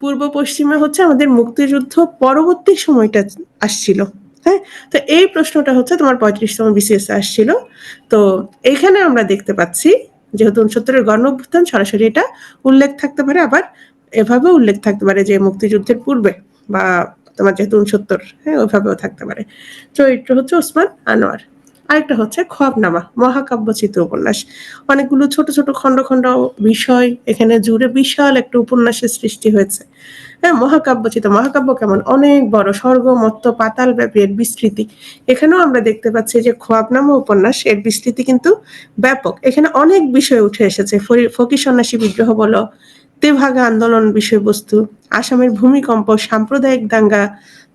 পূর্ব পশ্চিমে হচ্ছে আমাদের মুক্তিযুদ্ধ পরবর্তী সময়টা আসছিল। হ্যাঁ, তো এই প্রশ্নটা হচ্ছে তোমার 35তম বিসিএস আসছিল। তো এখানে আমরা দেখতে পাচ্ছি যেহেতু 69-এর গণ অভ্যুত্থান সরাসরি এটা উল্লেখ থাকতে পারে, আবার এভাবেও উল্লেখ থাকতে পারে যে মুক্তিযুদ্ধের পূর্বে বা তোমার যেহেতু 69, হ্যাঁ ওইভাবেও থাকতে পারে। চরিত্র হচ্ছে ওসমান আনোয়ার। আরেকটা হচ্ছে খোয়াবনামা, মহাকাব্যচিত্র উপন্যাস। অনেকগুলো ছোট ছোট খণ্ড খণ্ড বিষয় এখানে জুড়ে বিশাল একটা উপন্যাসের সৃষ্টি হয়েছে। হ্যাঁ, মহাকাব্যচিত্র, মহাকাব্য কেমন অনেক বড়, স্বর্গ মত্ত পাতাল ব্যাপী এর বিস্তৃতি। এখানেও আমরা দেখতে পাচ্ছি যে খোয়াবনামা উপন্যাস এর বিস্তৃতি কিন্তু ব্যাপক। এখানে অনেক বিষয় উঠে এসেছে, ফকির সন্ন্যাসী বিদ্রোহ বলো, তেভাগা আন্দোলন বিষয়বস্তু, আসামের ভূমিকম্প, সাম্প্রদায়িক দাঙ্গা,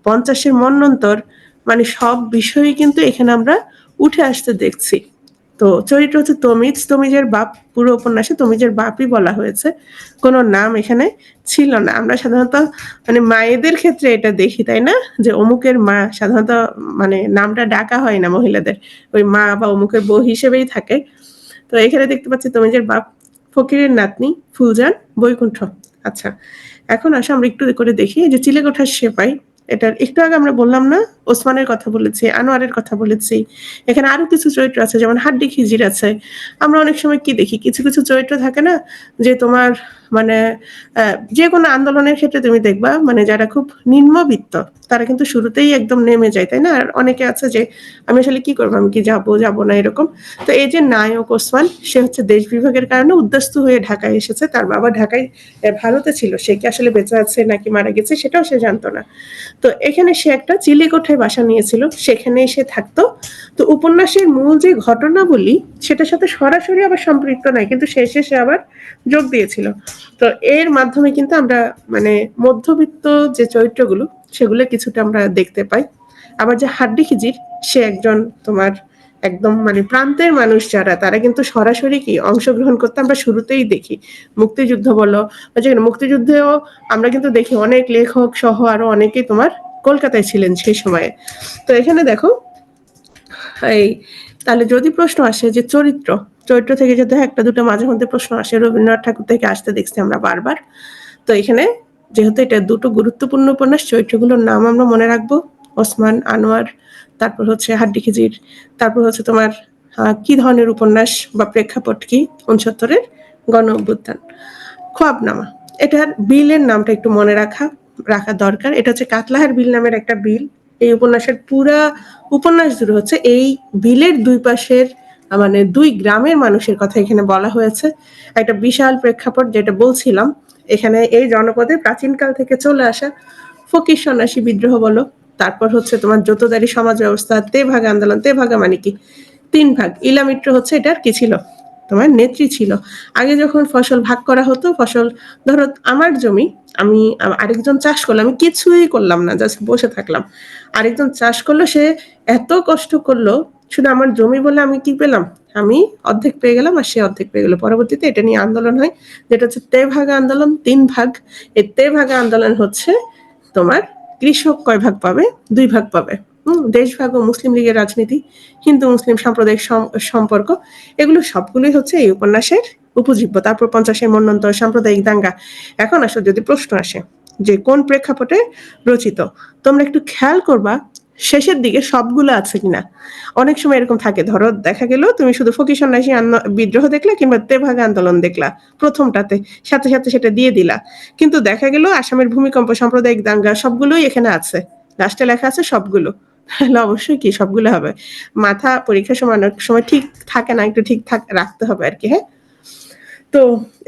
50-এর মন্বন্তর, মানে সব বিষয়ই কিন্তু এখানে আমরা উঠে আসতে দেখছি। তো চরিত্র হচ্ছে তমিজ, তমিজের বাপ। পুরো উপন্যাসে তমিজের বাপই বলা হয়েছে, কোনো নাম এখানে ছিল না। আমরা সাধারণত মানে মায়েদের ক্ষেত্রে এটা দেখি, তাই না, যে অমুকের মা, সাধারণত মানে নামটা ডাকা হয় না মহিলাদের, ওই মা বা অমুকের বউ হিসেবেই থাকে। তো এখানে দেখতে পাচ্ছি তমিজের বাপ, ফকিরের নাতনি, ফুলজান, বৈকুণ্ঠ। আচ্ছা, এখন আসো আমরা একটু করে দেখি যে চিলেকোঠার সেপাই। এটার একটু আগে আমরা বললাম না, ওসমানের কথা বলেছি, আনোয়ারের কথা বলেছি। এখানে আরো কিছু চরিত্র আছে, যেমন হাড্ডি খিজির আছে। আমরা অনেক সময় কি দেখি, কিছু কিছু চরিত্র থাকে না, যে তোমার মানে যে কোনো আন্দোলনের ক্ষেত্রে তুমি দেখবা মানে যারা খুব নিম্নবিত্ত তারা কিন্তু শুরুতেই একদম নেমে যায়, তাই না? আর অনেকে আছে যে আমি আসলে কি করবো, আমি কি যাবো যাবো না এরকম। তো এই যে নায়ক ওসমান, সে হচ্ছে দেশ বিভাগের কারণে উদ্বাস্ত হয়ে ঢাকায় এসেছে। তার বাবা ঢাকায় ভারতে ছিল, সে কি আসলে বেঁচে আছে নাকি মারা গেছে সেটাও সে জানতো না। তো এখানে সে একটা চিলেকোঠায় বাসা নিয়েছিল, সেখানেই সে থাকতো। তো উপন্যাসের মূল যে ঘটনাবলী সেটার সাথে সরাসরি আবার সম্পৃক্ত নয়, কিন্তু শেষে সে আবার যোগ দিয়েছিল। তো এর মাধ্যমে কিন্তু আমরা মানে মধ্যবিত্ত যে চরিত্রগুলো সেগুলো কিছুটা আমরা দেখতে পাই। আবার যে হাড্ডি খিজির, সে একজন তোমার একদম মানে প্রান্তের মানুষ যারা, তারা কিন্তু সরাসরি কি অংশগ্রহণ করতে আমরা শুরুতেই দেখি। মুক্তিযুদ্ধ বলো বা যেখানে মুক্তিযুদ্ধেও আমরা কিন্তু দেখি অনেক লেখক সহ আরো অনেকেই তোমার কলকাতায় ছিলেন সেই সময়ে। তো এখানে দেখো এই, তাহলে যদি প্রশ্ন আসে যে চরিত্র, চরিত্র থেকে যদি একটা দুটো মাঝে মধ্যে প্রশ্ন আসে, রবীন্দ্রনাথ ঠাকুর থেকে আসতে দেখছি আমরা বারবার। তো এখানে যেহেতু এটা দুটো গুরুত্বপূর্ণ উপন্যাস, চরিত্রগুলোর নাম আমরা মনে রাখবো, ওসমান আনোয়ার, তারপর হচ্ছে হাড্ডি খিজির, তারপর হচ্ছে তোমার কি ধরনের উপন্যাস বা প্রেক্ষাপট কি, 69-এর গণ অভ্যুত্থান। খোয়াবনামা, এটার বিলের নামটা একটু মনে রাখা দরকার। এটা হচ্ছে কাতলাহার বিল নামের একটা বিল। এই উপন্যাসের পুরা উপন্যাস জুড়ে হচ্ছে এই বিলের দুই পাশের মানে দুই গ্রামের মানুষের কথা এখানে বলা হয়েছে। একটা বিশাল প্রেক্ষাপট যেটা বলছিলাম, এখানে এই জনপদে প্রাচীনকাল থেকে চলে আসা ফকির সন্ন্যাসী বিদ্রোহ বলো, তারপর হচ্ছে তোমার জোতদারি সমাজ ব্যবস্থা, তেভাগা আন্দোলন, তেভাগা মানে কি 3 ভাগ। ইলা মিত্র হচ্ছে এটার কি ছিল, তোমার নেত্রী ছিল। আগে যখন ফসল ভাগ করা হতো, ফসল ধরো আমার জমি, আমি আরেকজন চাষ করলো, আমি কিছুই করলাম না, জাস্ট বসে থাকলাম। আরেকজন চাষ করলো, সে এত কষ্ট করলো, শুধু আমার জমি বলে আমি কি পেলাম, আমি অর্ধেক পেয়ে গেলাম আর সে অর্ধেক পেয়ে গেল। পরবর্তীতে এটা নিয়ে আন্দোলন হয়, যেটা হচ্ছে তেভাগা আন্দোলন, 3 ভাগ। এই তেভাগা আন্দোলন হচ্ছে তোমার কৃষক কয় ভাগ পাবে, 2 ভাগ পাবে। দেশভাগ ও মুসলিম লীগের রাজনীতি, হিন্দু মুসলিম সাম্প্রদায়িক সম্পর্ক, এগুলো সবগুলোই হচ্ছে এই উপন্যাসের উপজীব্য। তারপর 50-এর মন্বন্তর, সাম্প্রদায়িক দাঙ্গা। এখন আসলে যদি প্রশ্ন আসে যে কোন প্রেক্ষাপটে রচিত, তোমরা একটু খেয়াল করবা শেষের দিকে সবগুলো আছে কিনা। অনেক সময় এরকম থাকে, ধরো দেখা গেল তুমি শুধু ফকির সন্ন্যাসী বিদ্রোহ দেখলা কিংবা তেভাগা আন্দোলন দেখলা প্রথমটাতে, সাথে সাথে সেটা দিয়ে দিলা, কিন্তু দেখা গেল আসামের ভূমিকম্প, সাম্প্রদায়িক দাঙ্গা সবগুলোই এখানে আছে, লাস্টে লেখা আছে সবগুলো। তাহলে অবশ্যই কি সবগুলো হবে। মাথা পরীক্ষার সময় অনেক সময় ঠিক থাকে না, একটু ঠিক রাখতে হবে আর কি। হ্যাঁ, তো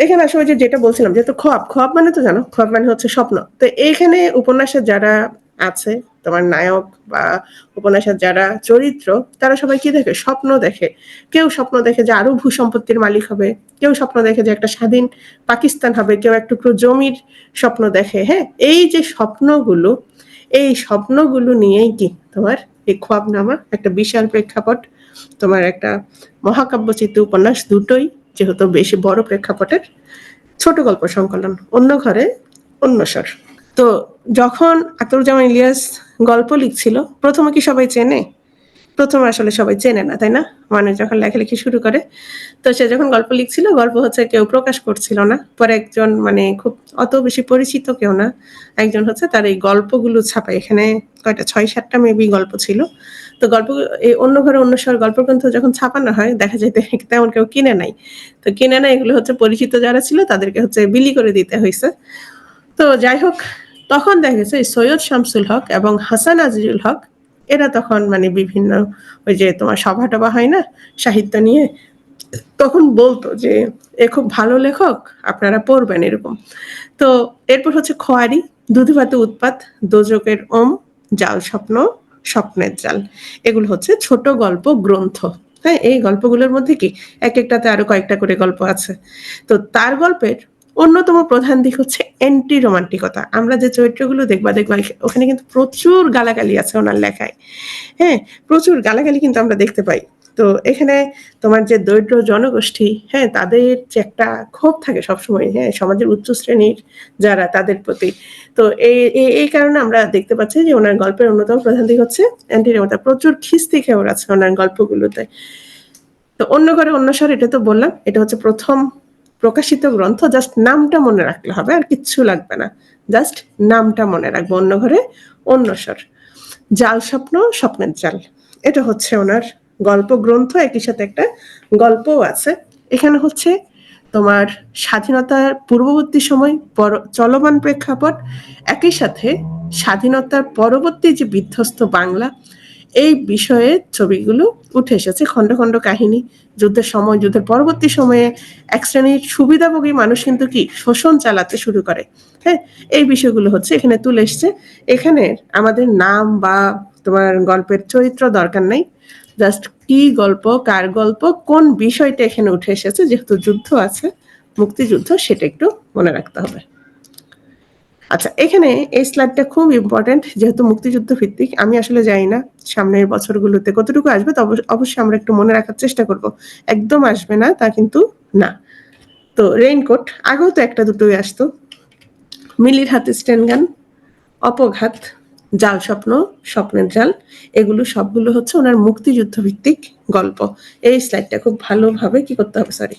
এখানে আসলে যেটা বলছিলাম, যেহেতু খোয়াব, খোয়াব মানে তো জানো, খোয়াব মানে হচ্ছে স্বপ্ন। তো এইখানে উপন্যাসের যারা আছে তোমার নায়ক বা উপন্যাসের যারা চরিত্র, তারা সবাই কি দেখে, স্বপ্ন দেখে। কেউ স্বপ্ন দেখে যে আরো ভূসম্পত্তির মালিক হবে, কেউ স্বপ্ন দেখে যে একটা স্বাধীন পাকিস্তান হবে, কেউ এক টুকরো জমির স্বপ্ন দেখে। হ্যাঁ, এই যে স্বপ্নগুলো, এই স্বপ্নগুলো নিয়েই কি তোমার এই খোয়াবনামা একটা বিশাল প্রেক্ষাপট, তোমার একটা মহাকাব্য চিত্র উপন্যাস, দুটোই যেহেতু বেশি বড় প্রেক্ষাপটের ছোট গল্প সংকলন। অন্য ঘরে অন্য স্বর। তো যখন আখতারুজ্জামান ইলিয়াস গল্প লিখছিল, প্রথমে কি সবাই চেনে? প্রথমে আসলে সবাই চেনে না, তাই না? মানুষ যখন লেখালেখি শুরু করে, তো সে যখন গল্প লিখছিল, গল্প হচ্ছে কেউ প্রকাশ করছিল না। পরে একজন মানে খুব অত বেশি পরিচিত কেউ না, একজন হচ্ছে তার এই গল্পগুলো ছাপায়। এখানে কয়টা ৬-৭টা মেবি গল্প ছিল। তো গল্প এই অন্য ঘরে অন্য শহর গল্পগ্রন্থ যখন ছাপানো হয় দেখা যায় তেমন কেউ কিনে নাই। তো কিনে নাই, এগুলো হচ্ছে পরিচিত যারা ছিল তাদেরকে হচ্ছে বিলি করে দিতে হয়েছে। তো যাই হোক, তখন দেখা গেছে সৈয়দ শামসুল হক এবং হাসান আজিজুল হক এরা তখন মানে বিভিন্ন ওই যে তোমার সভা টভা হয় না সাহিত্য নিয়ে, তখন বলতো যে এ খুব ভালো লেখক, আপনারা পড়বেন এরকম। তো এরপর হচ্ছে খোয়ারি, দুধে উৎপাত, দোজকের ওম, জাল স্বপ্ন, স্বপ্নের জাল, এগুলো হচ্ছে ছোট গল্প গ্রন্থ। হ্যাঁ, এই গল্পগুলোর মধ্যে কি এক একটাতে আরো কয়েকটা করে গল্প আছে। তো তার গল্পের অন্যতম প্রধান দিক হচ্ছে অ্যান্টি রোমান্টিকতা। আমরা যে চরিত্রগুলো দেখবা ওখানে কিন্তু প্রচুর গালাগালি আছে ওনার লেখায়। হ্যাঁ, প্রচুর গালাগালি কিন্তু আমরা দেখতে পাই। তো এখানে তোমার যে দরিদ্র জনগোষ্ঠী, হ্যাঁ, তাদের যে একটা ক্ষোভ থাকে সবসময়, হ্যাঁ, সমাজের উচ্চ শ্রেণীর যারা তাদের প্রতি। তো এই কারণে আমরা দেখতে পাচ্ছি যে ওনার গল্পের অন্যতম প্রধান দিক হচ্ছে অ্যান্টিরিয়তা। প্রচুর খিস্তি খেয়ে আছে ওনার গল্পগুলোতে। তো অন্য ঘরে অন্য স্বর, এটা তো বললাম, এটা হচ্ছে প্রথম প্রকাশিত গ্রন্থ। জাস্ট নামটা মনে রাখলে হবে, আর কিচ্ছু লাগবে না, জাস্ট নামটা মনে রাখবো। অন্য ঘরে অন্য স্বর, জাল স্বপ্ন, স্বপ্নের জাল, এটা হচ্ছে ওনার গল্প গ্রন্থ। একই সাথে একটা গল্পও আছে। এখানে হচ্ছে তোমার স্বাধীনতার পূর্ববর্তী সময়, চলমান প্রেক্ষাপট, একই সাথে স্বাধীনতার পরবর্তী যে বিধ্বস্ত বাংলা, এই বিষয়ে ছবিগুলো উঠে এসেছে। খন্ড খন্ড কাহিনী, যুদ্ধের সময়, যুদ্ধের পরবর্তী সময়ে এক শ্রেণীর সুবিধাভোগী মানুষ কিন্তু কি শোষণ চালাতে শুরু করে। হ্যাঁ, এই বিষয়গুলো হচ্ছে এখানে তুলে এসছে। এখানে আমাদের নাম বা তোমার গল্পের চরিত্র দরকার নাই, জাস্ট কি গল্প, কার গল্প, কোন বিষয়টা এখানে উঠে এসেছে, যেহেতু যুদ্ধ আছে, মুক্তিযুদ্ধ, সেটা একটু মনে রাখতে হবে। আচ্ছা, এখানে এই স্লাইডটা খুব ইম্পর্টেন্ট, যেহেতু মুক্তিযুদ্ধ ভিত্তিক। আমি আসলে জানি না সামনের বছরগুলোতে কতটুকু আসবে, তবে অবশ্যই আমরা একটু মনে রাখার চেষ্টা করব। একদম আসবে না তা কিন্তু না। তো রেইনকোট, আগেও তো একটা দুটোই আসতো। মিলির হাতে স্টেনগান, অপঘাত, জাল স্বপ্ন, স্বপ্নের জাল, এগুলো সবগুলো হচ্ছে ওনার মুক্তিযুদ্ধ ভিত্তিক গল্প। এই স্লাইডটা খুব ভালোভাবে কি করতে হবে, সরি,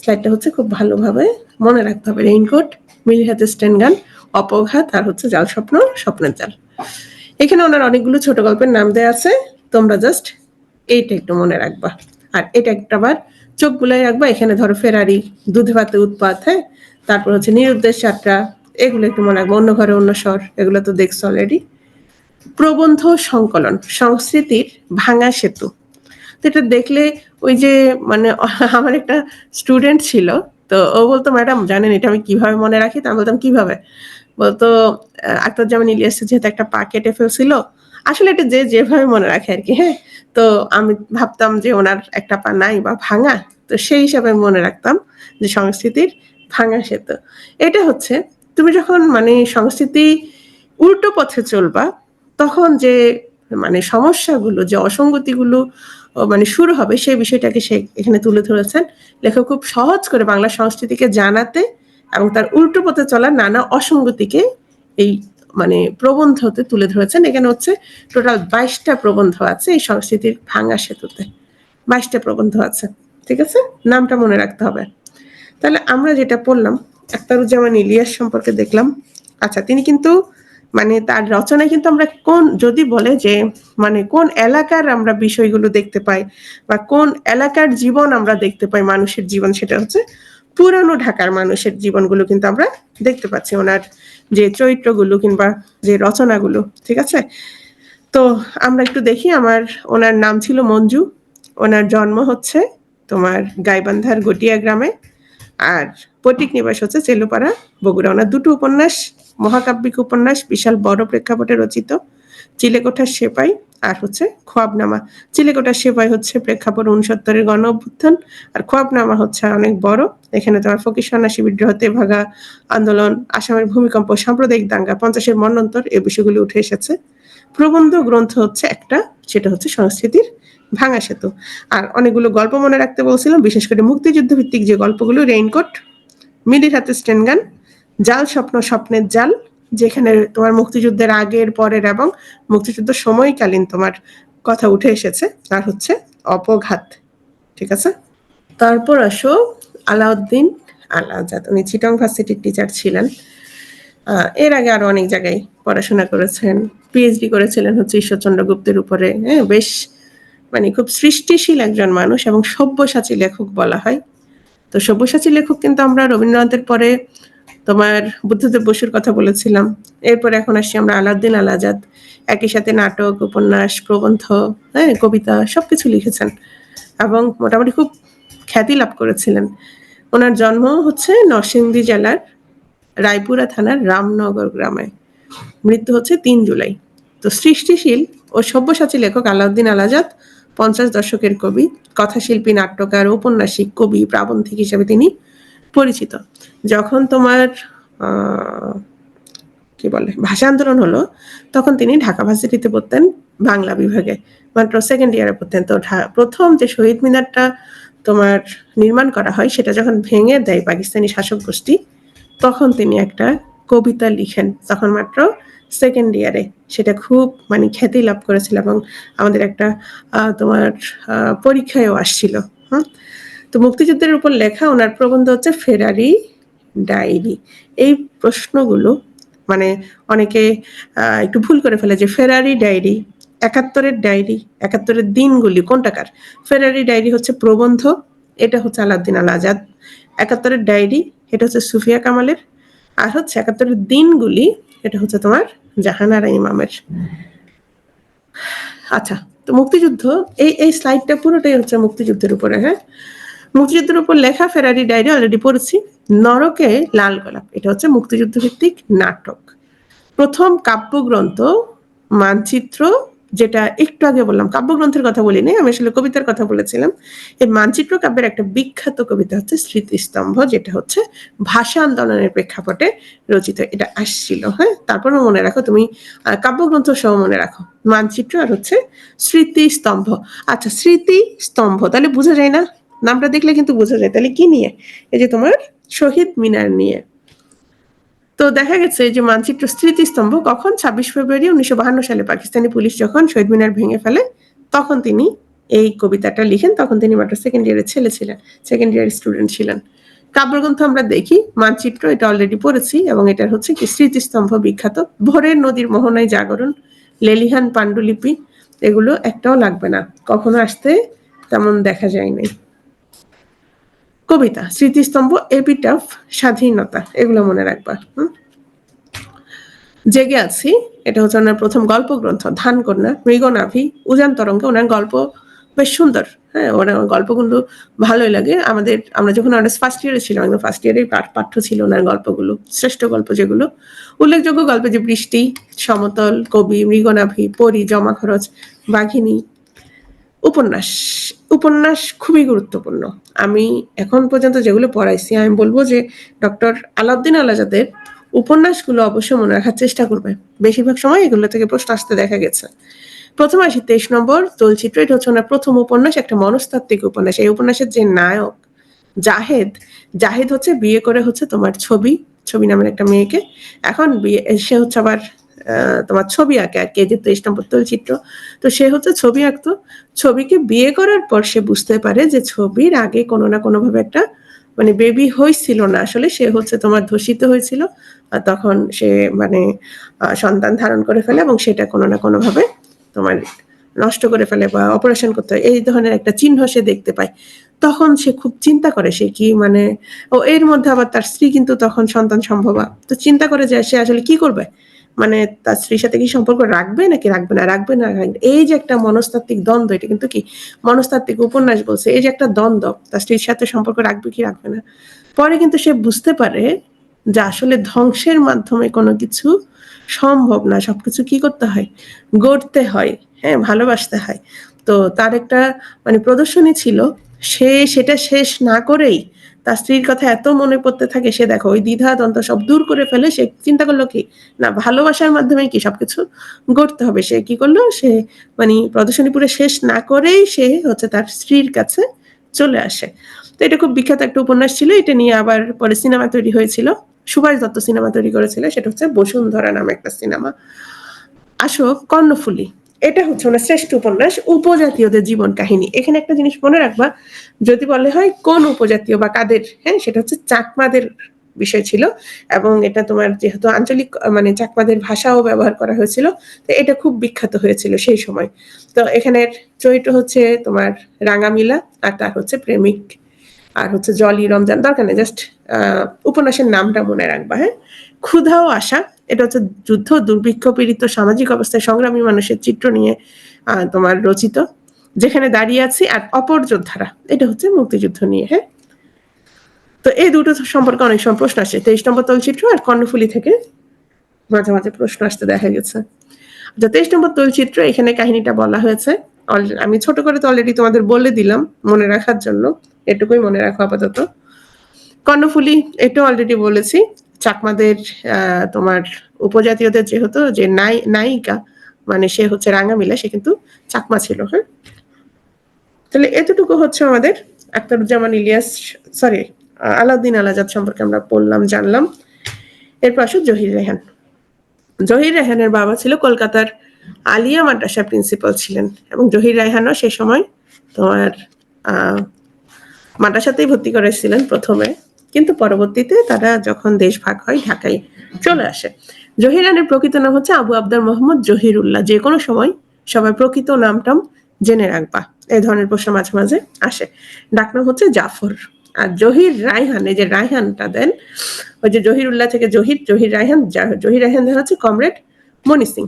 স্লাইডটা হচ্ছে খুব ভালোভাবে মনে রাখতে হবে। রেইনকোট, মিলির হাতে স্টেনগান, অপঘাত, আর হচ্ছে জাল স্বপ্ন, স্বপ্নের জাল। এখানে ওনার অনেকগুলো ছোট গল্পের নাম দেওয়া আছে, তোমরা জাস্ট এইটা একটু মনে রাখবা। আর এটা একটা বার চোখ বুলাই রাখবা। এখানে ধরো ফেরারি, দুধে ভাতে উৎপাত, হ্যাঁ, তারপর হচ্ছে নিরুদ্দেশ যাত্রা, এগুলো একটু মনে রাখবো। অন্য ঘরে অন্য স্বর, এগুলো তো দেখছো অলরেডি। প্রবন্ধ সংকলন, সংস্কৃতির ভাঙা সেতু। তো এটা দেখলে ওই যে মানে আমার একটা স্টুডেন্ট ছিল, তো ও বলতো, ম্যাডাম জানেন এটা আমি কিভাবে মনে রাখি? তো আমি বলতাম কিভাবে? বলতো আখতারুজ্জামান ইলিয়াসের যেহেতু একটা পা কেটে ফেলছিল, আসলে এটা যে যেভাবে মনে রাখে আর কি। হ্যাঁ, তো আমি ভাবতাম যে ওনার একটা পা নাই বা ভাঙা, তো সেই হিসাবে মনে রাখতাম যে সংস্কৃতির ভাঙা সেতু। এটা হচ্ছে তুমি যখন মানে সংস্কৃতি উল্টো পথে চলবা, তখন যে মানে সমস্যাগুলো, যে অসঙ্গতিগুলো মানে শুরু হবে, সেই বিষয়টাকে সে এখানে তুলে ধরেছেন। লেখক খুব সহজ করে বাংলা সংস্কৃতিকে জানাতে এবং তার উল্টো পথে চলার নানা অসঙ্গতিকে এই মানে প্রবন্ধতে তুলে ধরেছেন। এখানে হচ্ছে টোটাল 22টা প্রবন্ধ আছে এই সংস্কৃতির ভাঙা সেতুতে। 22টা প্রবন্ধ আছে, ঠিক আছে? নামটা মনে রাখতে হবে। তাহলে আমরা যেটা পড়লাম, আখতারুজ্জামান ইলিয়াস সম্পর্কে দেখলাম। আচ্ছা, তিনি কিন্তু মানে তার রচনায় কিন্তু আমরা কোন, যদি বলে যে মানে কোন এলাকার আমরা বিষয়গুলো দেখতে পাই বা কোন এলাকার জীবন আমরা দেখতে পাই, মানুষের জীবন, সেটা হচ্ছে পুরানো ঢাকার মানুষের জীবনগুলো কিন্তু আমরা দেখতে পাচ্ছি ওনার যে চরিত্রগুলো কিংবা যে রচনাগুলো, ঠিক আছে? তো আমরা একটু দেখি। ওনার নাম ছিল মঞ্জু। ওনার জন্ম হচ্ছে তোমার গাইবান্ধার গটিয়া গ্রামে, আর পৈতৃক নিবাস হচ্ছে চেলুপাড়া, বগুড়া। ওনার দুটো উপন্যাস, মহাকাব্যিক উপন্যাস, বিশাল বড় প্রেক্ষাপটে রচিত, চিলেকোঠার সেপাই আর হচ্ছে খোয়াবনামা। চিলেকোঠার সেপাই হচ্ছে প্রেক্ষাপট 69-এর গণ অভ্যুত্থান, আর খোয়াবনামা হচ্ছে অনেক বড়। এখানে তোমার ফকির সন্ন্যাসী বিদ্রোহ, তেভাগা আন্দোলন, আসামের ভূমিকম্প, সাম্প্রদায়িক দাঙ্গা, 50-এর মন্বন্তর, এই বিষয়গুলি উঠে এসেছে। প্রবন্ধ গ্রন্থ হচ্ছে একটা, সেটা হচ্ছে সংস্কৃতির ভাঙা সেতু। আর অনেকগুলো গল্প মনে রাখতে বলছিলাম, বিশেষ করে মুক্তিযুদ্ধ ভিত্তিক যে গল্পগুলো, রেইনকোট, মিলির হাতে স্টেনগান, জাল স্বপ্ন, স্বপ্নের জাল, যেখানে তোমার মুক্তিযুদ্ধের আগের, পরের এবং মুক্তিযুদ্ধ সময়কালীন তোমার কথা উঠে এসেছে, আর হচ্ছে অপঘাত। ঠিক আছে, তারপর আসো আলাউদ্দিন আল আজাদ। উনি চিটং ভার্সিটির টিচার ছিলেন। এর আগে আরো অনেক জায়গায় পড়াশোনা করেছেন, পিএইচডি করেছিলেন হচ্ছে ঈশ্বরচন্দ্র গুপ্তের উপরে। হ্যাঁ, বেশ মানে খুব সৃষ্টিশীল একজন মানুষ এবং সব্যসাচী লেখক বলা হয়। তো সব্যসাচী লেখক কিন্তু আমরা রবীন্দ্রনাথের পরে তোমার বুদ্ধদেব বসুর কথা বলেছিলাম, এরপরে এখন আসছি আমরা আলাউদ্দিন আল আজাদ। একই সাথে নাটক, উপন্যাস, প্রবন্ধ, হ্যাঁ, কবিতা সবকিছু লিখেছেন এবং মোটামুটি খুব খ্যাতি লাভ করেছিলেন। ওনার জন্ম হচ্ছে নরসিংদী জেলার রায়পুরা থানার রামনগর গ্রামে, মৃত্যু হচ্ছে 3 জুলাই। তো সৃষ্টিশীল ও সব্যসাচী লেখক আলাউদ্দিন আল আজাদ 50 দশকের কবি, কথাশিল্পী, নাট্যকার, ঔপন্যাসিক, কবি, প্রাবন্ধিক হিসেবে তিনি পরিচিত। যখন তোমার কি বলে ভাষা আন্দোলন হলো, তখন তিনি ঢাকা ভার্সিটিতে পড়তেন বাংলা বিভাগে, মাত্র সেকেন্ড ইয়ারে পড়তেন। তো প্রথম যে শহীদ মিনারটা তোমার নির্মাণ করা হয়, সেটা যখন ভেঙে দেয় পাকিস্তানি শাসক গোষ্ঠী, তখন তিনি একটা কবিতা লিখেন, তখন মাত্র সেকেন্ড ইয়ারে। সেটা খুব মানে খ্যাতি লাভ করেছিল এবং আমাদের একটা তোমার পরীক্ষায়ও আসছিল। তো মুক্তিযুদ্ধের উপর লেখা ওনার প্রবন্ধ হচ্ছে ফেরারি ডায়েরি। এই প্রশ্নগুলো মানে অনেকে একটু ভুল করে ফেলে যে ফেরারি ডায়েরি, 71-এর ডায়েরি, 71-এর দিনগুলি কোনটাকার? ফেরারি ডায়েরি হচ্ছে প্রবন্ধ, এটা হচ্ছে আলাউদ্দিন আল আজাদ। 71-এর ডায়েরি এটা হচ্ছে সুফিয়া কামালের, আর হচ্ছে 71-এর দিনগুলি এটা হচ্ছে তোমার জাহানারা ইমামের। আচ্ছা, তো মুক্তিযুদ্ধ এই স্লাইডটা পুরোটাই হচ্ছে মুক্তিযুদ্ধের উপরে। হ্যাঁ, মুক্তিযুদ্ধের উপর লেখা ফেরারি ডায়েরি অলরেডি পড়েছি। নরকে লাল গোলাপ এটা হচ্ছে মুক্তিযুদ্ধ ভিত্তিক নাটক। প্রথম কাব্যগ্রন্থ মানচিত্র, যেটা একটু আগে বললাম, কাব্যগ্রন্থের কথা বলিনি, আমি আসলে কবিতার কথা বলেছিলাম। এই মানচিত্র কাব্যের একটা বিখ্যাত কবিতা হচ্ছে স্মৃতিস্তম্ভ, যেটা হচ্ছে ভাষা আন্দোলনের প্রেক্ষাপটে রচিত। এটা আসছিল। হ্যাঁ, তারপরে মনে রাখো তুমি কাব্যগ্রন্থ সহ মনে রাখো মানচিত্র আর হচ্ছে স্মৃতিস্তম্ভ। আচ্ছা, স্মৃতিস্তম্ভ তাহলে বোঝা যায় না, নামটা দেখলে কিন্তু বোঝা যায়। তাহলে কি নিয়ে? এই যে তোমার শহীদ মিনার নিয়ে। তো দেখা গেছে যে মানচিত্র স্মৃতিস্তম্ভ কখন 26 ফেব্রুয়ারি 1952 সালে পাকিস্তানি পুলিশ যখন শহীদ মিনার ভেঙে ফেলে, তখন তিনি এই কবিতাটা লিখেন। তখন তিনি মাত্র সেকেন্ড ইয়ারের ছেলে ছিলেন, সেকেন্ড ইয়ারের স্টুডেন্ট ছিলেন। কাব্যগ্রন্থ আমরা দেখি, মানচিত্র এটা অলরেডি পড়েছি, এবং এটার হচ্ছে কি স্মৃতিস্তম্ভ বিখ্যাত। ভোরের নদীর মোহনায় জাগরণ, লেলিহান পাণ্ডুলিপি, এগুলো একটাও লাগবে না, কখনো আসতে তেমন দেখা যায় নাই। কবিতা, স্মৃতিস্তম্ভ, এপিটাফ, স্বাধীনতা, এগুলো মনে রাখবা। জেগে আছি এটা হচ্ছে ওনার প্রথম গল্প গ্রন্থ। ধানকন্যা, মৃগনাভি, উজান তরঙ্গে ওনার গল্প বেশ সুন্দর। হ্যাঁ, ওনার গল্পগুলো ভালোই লাগে। আমরা যখন অনার্স ফার্স্ট ইয়ারে ছিলাম, একদম ফার্স্ট ইয়ারেই পাঠ্য ছিল ওনার গল্পগুলো, শ্রেষ্ঠ গল্প যেগুলো। উল্লেখযোগ্য গল্পে যে বৃষ্টি, সমতল, কবি, মৃগনাভি, পরী, জমা খরচ, বাঘিনী। উপন্যাস, উপন্যাস খুবই গুরুত্বপূর্ণ। আমি এখন পর্যন্ত যেগুলো পড়াইছি, আমি বলবো যে ডক্টর আলাউদ্দিন আল আজাদের উপন্যাসগুলো অবশ্যই মনে রাখার চেষ্টা করবে। বেশিরভাগ সময় এগুলো থেকে প্রশ্ন আসতে দেখা গেছে। প্রথমে আসি 23 নম্বর দোলচিত্র। এটা হচ্ছে ওনার প্রথম উপন্যাস, একটা মনস্তাত্ত্বিক উপন্যাস। এই উপন্যাসের যে নায়ক জাহেদ, জাহেদ হচ্ছে বিয়ে করে হচ্ছে তোমার ছবি নামের একটা মেয়েকে। এখন সে হচ্ছে আবার তোমার ছবি আঁকে আর কি, যে 23 নম্বর তৈলচিত্র। তো সে হচ্ছে ছবি আঁকতো। ছবিকে বিয়ে করার পর সে বুঝতে পারে যে ছবির আগে কোনো না কোনো ভাবে একটা মানে বেবি হয়েছিল না, আসলে সে হচ্ছে তোমার ধর্ষিত হয়েছিল। তখন সে মানে সন্তান ধারণ করে ফেলে এবং সেটা কোনো না কোনো ভাবে তোমার নষ্ট করে ফেলে বা অপারেশন করতে হয়, এই ধরনের একটা চিহ্ন সে দেখতে পায়। তখন সে খুব চিন্তা করে সে কি মানে, ও এর মধ্যে আবার তার স্ত্রী কিন্তু তখন সন্তান সম্ভবা। তো চিন্তা করে যে সে আসলে কি করবে, মানে তার স্ত্রীর সাথে কি সম্পর্ক রাখবে নাকি রাখবে না, রাখবে না। এই যে একটা মনস্তাত্ত্বিক দ্বন্দ্ব, এটা কিন্তু কি মনস্তাত্ত্বিক উপন্যাস বলছে। এই যে একটা দ্বন্দ্ব, তার স্ত্রীর সাথে সম্পর্ক রাখবে কি রাখবে না। পরে কিন্তু সে বুঝতে পারে যে আসলে ধ্বংসের মাধ্যমে কোনো কিছু সম্ভব না, সবকিছু কি করতে হয়, গড়তে হয়। হ্যাঁ, ভালোবাসতে হয়। তো তার একটা মানে প্রদর্শনী ছিল, সে সেটা শেষ না করেই তার স্ত্রীর কথা এত মনে পড়তে থাকে, সে দেখো ওই দ্বিধা দ্বন্দ্ব সব দূর করে ফেলে। সে চিন্তা করলো কি না, ভালোবাসার মাধ্যমে কি সবকিছু গড়তে হবে। সে কি করলো, সে মানে প্রদর্শনী পুরো শেষ না করেই সে হচ্ছে তার স্ত্রীর কাছে চলে আসে। তো এটা খুব বিখ্যাত একটা উপন্যাস ছিল। এটা নিয়ে আবার পরে সিনেমা তৈরি হয়েছিল, সুভাষ দত্ত সিনেমা তৈরি করেছিল, সেটা হচ্ছে বসুন্ধরা নামে একটা সিনেমা। আসো কর্ণফুলী। এটা হচ্ছে ওনার শ্রেষ্ঠ উপন্যাস উপজাতীয়দের জীবন কাহিনী। এখানে একটা জিনিস মনে রাখবা, যদি বলে হয় কোন উপজাতীয় বা কাদের, হ্যাঁ, সেটা হচ্ছে চাকমাদের বিষয় ছিল, এবং এটা তোমার যেহেতু আঞ্চলিক মানে চাকমাদের ভাষাও ব্যবহার করা হয়েছিল, তো এটা খুব বিখ্যাত হয়েছিল সেই সময়। তো এখানের চরিত্র হচ্ছে তোমার রাঙামিলা, আর তার হচ্ছে প্রেমিক, আর হচ্ছে জলি রমজান, দরকার নেই, জাস্ট উপন্যাসের নামটা মনে রাখবা। হ্যাঁ, ক্ষুধা ও আশা, এটা হচ্ছে যুদ্ধ দুর্ভিক্ষ পীড়িত সামাজিক অবস্থায় সংগ্রামী মানুষের চিত্র নিয়ে তোমার রচিত। যেখানে দাঁড়িয়ে আছি আর অপর যোদ্ধারা, এটা হচ্ছে মুক্তিযুদ্ধ নিয়ে। হ্যাঁ, তো এই দুটো সম্পর্কে অনেক সময় প্রশ্ন আসে, 23 নম্বর তলচিত্র আর কর্ণফুলী থেকে মাঝে মাঝে প্রশ্ন আসতে দেখা গেছে। আচ্ছা, 23 নম্বর তলচিত্র, এখানে কাহিনীটা বলা হয়েছে, আমি ছোট করে তো অলরেডি তোমাদের বলে দিলাম মনে রাখার জন্য, এটুকুই মনে রাখো আপাতত। কর্ণফুলী, এটা অলরেডি বলেছি, চাকমাদের তোমার উপজাতীয়দের যেহেতু যে নায়িকা মানে সে হচ্ছে রাঙামিলা, সে কিন্তু চাকমা ছিল। হ্যাঁ, তাহলে এতটুকু হচ্ছে আমাদের আখতারুজ্জামান ইলিয়াস, সরি, আলাউদ্দিন আল আজাদ সম্পর্কে আমরা পড়লাম, জানলাম। এরপর আসো জহির রেহান। জহির রেহানের বাবা ছিল কলকাতার আলিয়া মাদ্রাসার প্রিন্সিপাল ছিলেন, এবং জহির রেহানও সে সময় তোমার মাদ্রাসাতেই ভর্তি করেছিলেন প্রথমে, কিন্তু পরবর্তীতে তারা যখন দেশ ভাগ হয় ঢাকায় চলে আসে। জহির রানের প্রকৃত নাম হচ্ছে আবু আবদার মোহাম্মদ জহিরুল্লাহ। যে কোনো সময় সবাই প্রকৃত নামটাম জেনে রাখবা, এই ধরনের প্রশ্ন মাঝে মাঝে আসে। ডাকনাম হচ্ছে জাফর। আর জহির রায়হান, এই যে রায়হানটা দেন, ওই যে জহিরুল্লাহ থেকে জহির রায়হান, জহির রায়হান দেন হচ্ছে কমরেড মনি সিং।